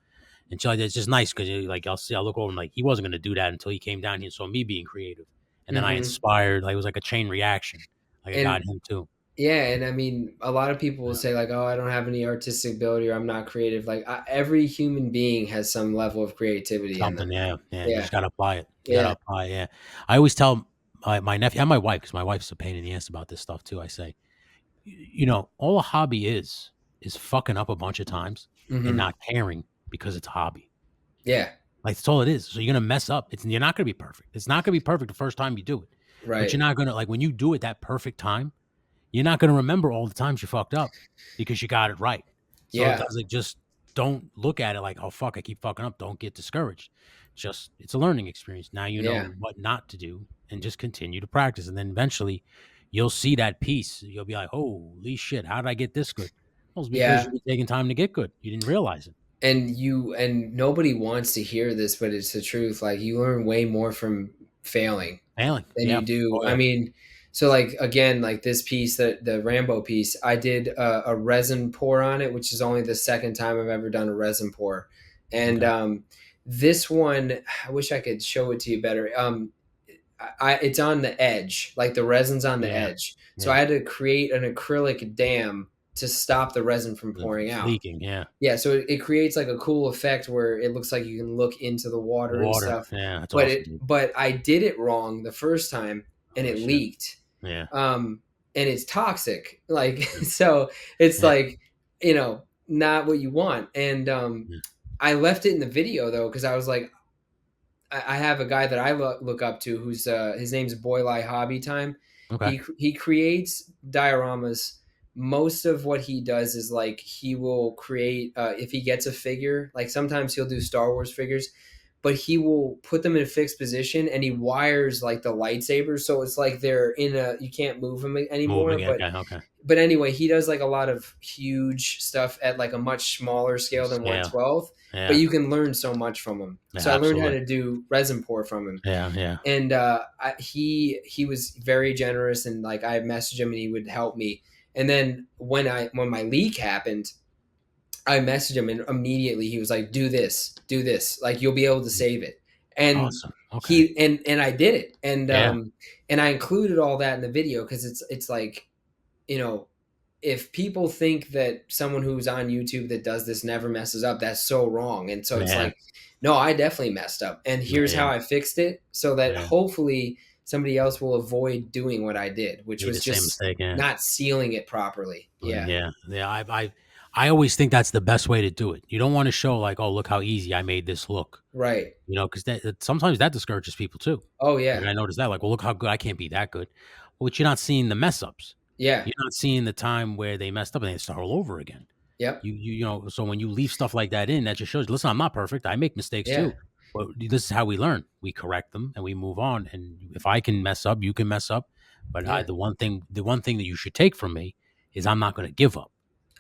And so it's just nice because like I'll look over and like he wasn't gonna do that until he came down here and saw me being creative, and then I hmm inspired. Like it was like a chain reaction. Like I got And him too. yeah, and I mean, a lot of people will Yeah. say like, "Oh, I don't have any artistic ability, or I'm not creative." Like every human being has some level of creativity in Something, them. yeah. You Yeah. just gotta apply it. You gotta Yeah. apply, yeah. I always tell my nephew and my wife, because my wife's a pain in the ass about this stuff too. I say, all a hobby is fucking up a bunch of times and hmm not caring because it's a hobby. Yeah. Like that's all it is. So you're gonna mess up. You're not gonna be perfect. It's not gonna be perfect the first time you do it, but you're Right. not gonna like when you do it that perfect time. You're not gonna remember all the times you fucked up because you got it right. So it Yeah. does like just don't look at it like, "Oh, fuck, I keep fucking up." Don't get discouraged. Just it's a learning experience. Now you Yeah. know what not to do and just continue to practice. And then eventually you'll see that piece. You'll be like, "Holy shit, how did I get this good?" Well, it's because Yeah. you were taking time to get good. You didn't realize it. And nobody wants to hear this, but it's the truth. Like you learn way more from failing Failing. than you Yeah. do. Oh, I yeah. mean, so like again, like this piece, the Rambo piece, I did a resin pour on it, which is only the second time I've ever done a resin pour, and Okay. this one, I wish I could show it to you better. It's on the edge, like the resin's on the Yeah. edge, so Yeah. I had to create an acrylic dam to stop the resin from pouring It's out. leaking. Yeah. Yeah, so it creates like a cool effect where it looks like you can look into the water and Water. stuff. Yeah. That's But awesome, it dude. but I did it wrong the first time and Oh, it shit. leaked. Yeah. And it's toxic. Like so it's Yeah. like, not what you want. And Yeah. I left it in the video though cuz I was like I have a guy that I look up to who's his name's Boylai Hobby Time. Okay. He creates dioramas. Most of what he does is like he will create if he gets a figure. Like sometimes he'll do Star Wars figures, but he will put them in a fixed position and he wires like the lightsabers, so it's like they're in a you can't move them anymore. Moving. But Okay. Okay. anyway, he does like a lot of huge stuff at like a much smaller scale than Scale. 1/12, but Yeah. you can learn so much from him. Yeah. So I learned how Absolutely. to do resin pour from him, Yeah. Yeah. and he was very generous, and like I messaged him and he would help me. And then when my leak happened, I messaged him and immediately he was like, do this, like you'll be able to Mm. save it. And Awesome. Okay. he and I did it, Yeah. and I included all that in the video because it's like, you know, if people think that someone who's on YouTube that does this never messes up, that's so wrong. And so it's Yeah. like, no, I definitely messed up. And here's Yeah. how I fixed it so that Yeah. hopefully somebody else will avoid doing what I did, which Made was the same just mistake. Yeah. not sealing it properly. Yeah. Yeah. Yeah. I always think that's the best way to do it. You don't want to show like, oh, look how easy I made this look. Right. Because sometimes that discourages people too. Oh, Like yeah. I noticed that. Like, well, look how good I can't be that good. But you're not seeing the mess ups. Yeah. You're not seeing the time where they messed up and they start all over again. Yep. So when you leave stuff like that in, that just shows, listen, I'm not perfect. I make mistakes Yeah. too. But this is how we learn. We correct them and we move on. And if I can mess up, you can mess up. But Yeah. the one thing that you should take from me is I'm not going to give up.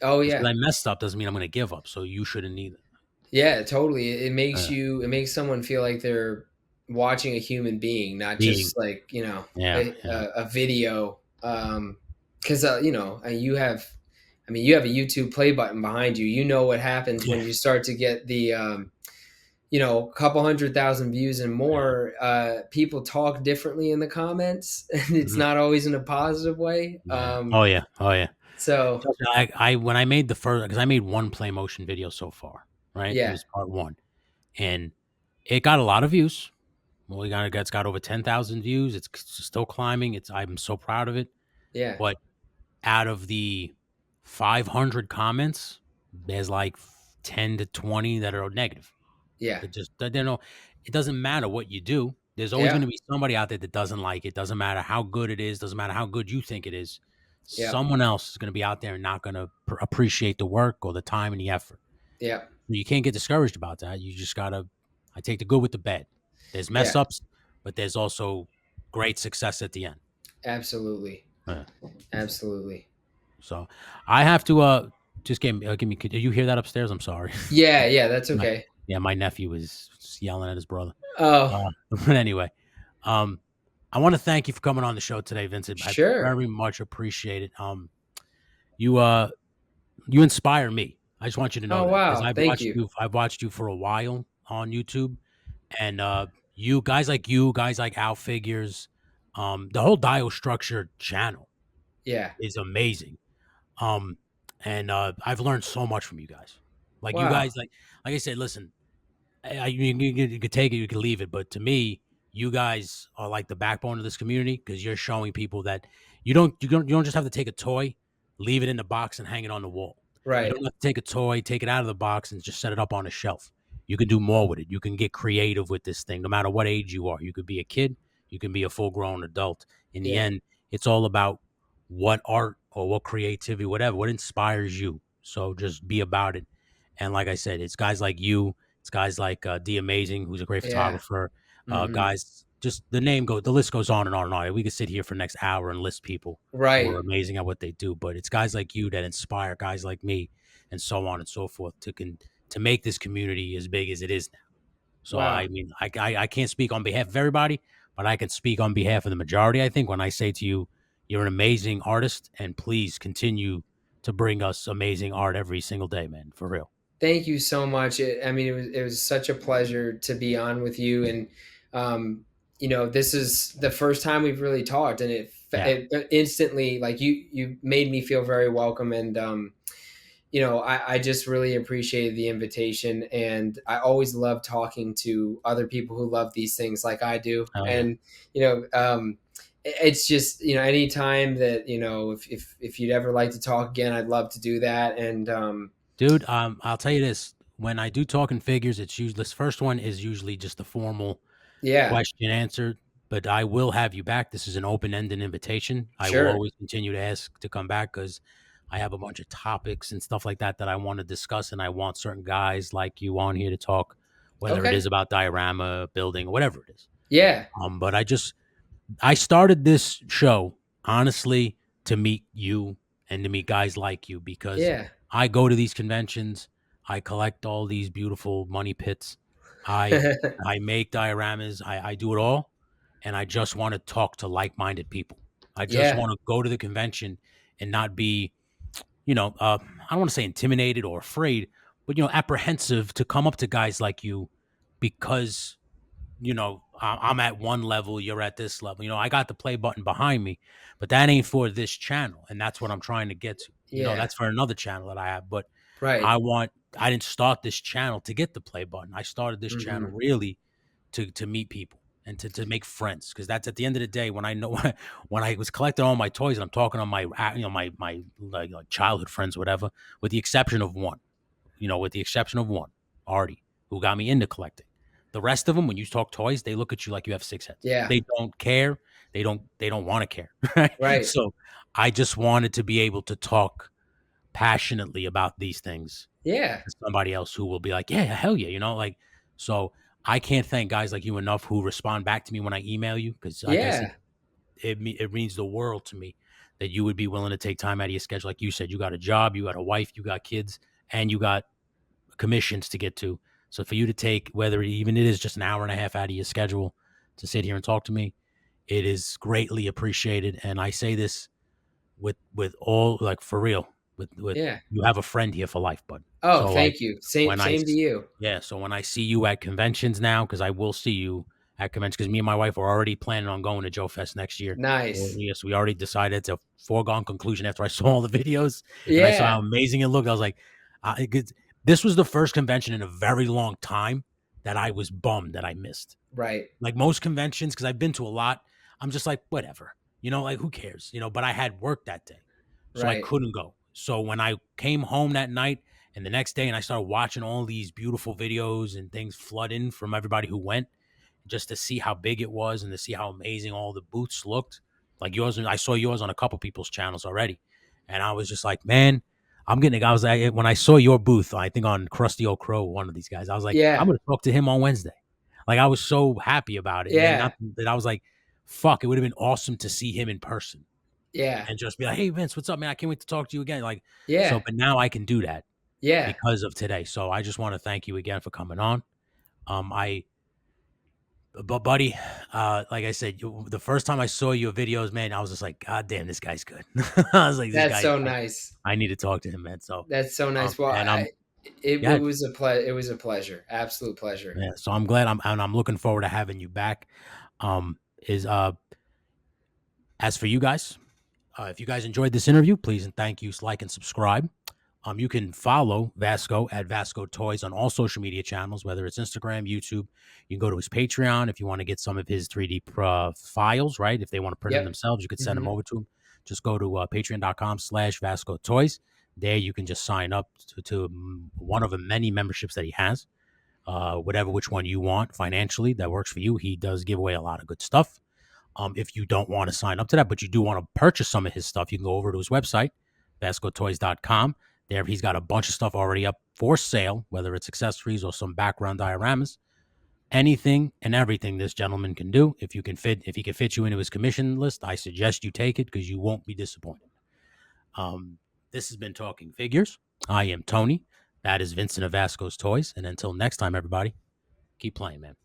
Oh, Just yeah. because I messed up doesn't mean I'm going to give up. So you shouldn't either. Yeah, totally. It makes Uh, it makes someone feel like they're watching a human being, not being, just like, yeah, yeah, a video. Because, you have I mean, you have a YouTube play button behind you. You know what happens Yeah. when you start to get the a couple 100,000 views and Yeah. more. People talk differently in the comments, and it's Mhm. not always in a positive way. Yeah. Oh yeah. Oh yeah. So Trust me, I when I made the first, because I made one play motion video so far, right? It yeah, was part one, and it got a lot of views. Well, it's got over 10,000 views. It's still climbing. I'm so proud of it. yeah, But out of the 500 comments, there's like 10 to 20 that are negative. yeah, That just they don't know. It doesn't matter what you do. There's always going yeah, to be somebody out there that doesn't like it. Doesn't matter how good it is. Doesn't matter how good you think it is. yeah, Someone else is going to be out there and not going to appreciate the work or the time and the effort. yeah, You can't get discouraged about that. You just gotta. I take the good with the bad. There's mess yeah. ups, but there's also great success at the end. Absolutely, Yeah. absolutely. So I have to just give me. Did you hear that upstairs? I'm sorry. Yeah, yeah. That's my, okay. yeah, my nephew is yelling at his brother. Oh, But anyway, um, I want to thank you for coming on the show today, Vincent. I sure. very much appreciate it. You you inspire me. I just want you to know Oh, that because wow. Thank you. I've watched you for a while on YouTube, and you guys like Al Figures, the whole Dio Structure channel Yeah. is amazing. Um, and I've learned so much from you guys. Like you Wow. guys, like I said, listen, you could take it, you could leave it, but to me, you guys are like the backbone of this community because you're showing people that you don't just have to take a toy, leave it in the box, and hang it on the wall. You Right. don't have to take a toy, take it out of the box, and just set it up on a shelf. You can do more with it. You can get creative with this thing, no matter what age you are. You could be a kid, you can be a full grown adult. In the Yeah. end, it's all about what art or what creativity, whatever, what inspires you. So just be about it. And like I said, it's guys like you, it's guys like D Amazing, who's a great Yeah. photographer. Hmm. Guys, just the list goes on and on and on. We could sit here for the next hour and list people who are Right. amazing at what they do. But it's guys like you that inspire guys like me, and so on and so forth to make this community as big as it is now. So Wow. I mean, I can't speak on behalf of everybody, but I can speak on behalf of the majority. I think when I say to you, you're an amazing artist, and please continue to bring us amazing art every single day, man. For real. Thank you so much. I mean, it was such a pleasure to be on with you, and um, this is the first time we've really talked, and Yeah. it instantly, like, you made me feel very welcome, and I just really appreciated the invitation, and I always love talking to other people who love these things like I do, Oh yeah. and it's just, anytime that, if you'd ever like to talk again, I'd love to do that, and Dude, I'll tell you this. When I do talking figures, it's usually this first one is usually just a formal yeah, question answer, but I will have you back. This is an open-ended invitation. I will sure, always continue to ask to come back because I have a bunch of topics and stuff like that that I want to discuss, and I want certain guys like you on here to talk, whether it okay, is about diorama, building, or whatever it is. yeah, But I started this show honestly to meet you and to meet guys like you because yeah, I go to these conventions, I collect all these beautiful money pits, I I make dioramas, I do it all, and I just want to talk to like-minded people. I just yeah, want to go to the convention and not be, I don't want to say intimidated or afraid, but apprehensive to come up to guys like you because I'm at one level, you're at this level. I got the play button behind me, but that ain't for this channel. And that's what I'm trying to get to. yeah, That's for another channel that I have. But right, I didn't start this channel to get the play button. I started this channel hmm, really to meet people and to make friends. Cause that's at the end of the day when I know when I was collecting all my toys and I'm talking on my, my like childhood friends, whatever, with the exception of one with the exception of one, Artie, who got me into collecting. The rest of them, when you talk toys, they look at you like you have six heads. yeah, They don't care. They don't want to care. Right. right, So I just wanted to be able to talk passionately about these things yeah, to somebody else who will be like, yeah, hell yeah, like so I can't thank guys like you enough who respond back to me when I email you because, like I said, yeah, it means the world to me that you would be willing to take time out of your schedule. Like you said, you got a job, you got a wife, you got kids, and you got commissions to get to. So for you to take whether even it is just an hour and a half out of your schedule to sit here and talk to me, it is greatly appreciated. And I say this with all like for real. With Yeah. you have a friend here for life, bud. Oh, So like thank you. Same when I same to you. yeah, so when I see you at conventions now, because I will see you at conventions, because me and my wife are already planning on going to Joe Fest next year. Well, Nice. yes, we already decided. It's a foregone conclusion after I saw all the videos and I saw Yeah. how amazing it looked. I was like, this was the first convention in a very long time that I was bummed that I missed. Right. Like most conventions, because I've been to a lot, I'm just like, whatever, like who cares, but I had work that day. So I Right. couldn't go. So when I came home that night and the next day and I started watching all these beautiful videos and things flood in from everybody who went, just to see how big it was and to see how amazing all the booths looked. Like yours, I saw yours on a couple people's channels already. And I was just like, man, I was like, when I saw your booth, I think on Krusty Old Crow, one of these guys, I was like, I'm Yeah. going to talk to him on Wednesday. Like I was so happy about it. And then Yeah. not that I was like, fuck, it would have been awesome to see him in person Yeah. and just be like, hey, Vince, what's up, man? I can't wait to talk to you again. Like, so, Yeah. but now I can do that Yeah. because of today. So I just want to thank you again for coming on. I, but buddy, like I said, the first time I saw your videos, man, I was just like, God damn, this guy's good. I was like, this That's guy, so nice. I need to talk to him, man. So, That's so nice. Well, and it yeah, was it was a pleasure. Absolute pleasure. yeah. So I'm glad I'm looking forward to having you back. Is As for you guys, if you guys enjoyed this interview, please and thank you, like and subscribe. You can follow Vasco at Vasco Toys on all social media channels, whether it's Instagram, YouTube. You can go to his Patreon if you want to get some of his 3D files, right? If they want to print them Yep. themselves, you could send them Hmm. over to him. Just go to patreon.com/Vasco Toys. There you can just sign up to one of the many memberships that he has, which one you want financially that works for you. He does give away a lot of good stuff. If you don't want to sign up to that, but you do want to purchase some of his stuff, you can go over to his website, VascoToys.com. There, he's got a bunch of stuff already up for sale, whether it's accessories or some background dioramas. Anything and everything this gentleman can do. If he can fit you into his commission list, I suggest you take it because you won't be disappointed. This has been Talking Figures. I am Tony. That is Vincent of Vasco's Toys. And until next time, everybody, keep playing, man.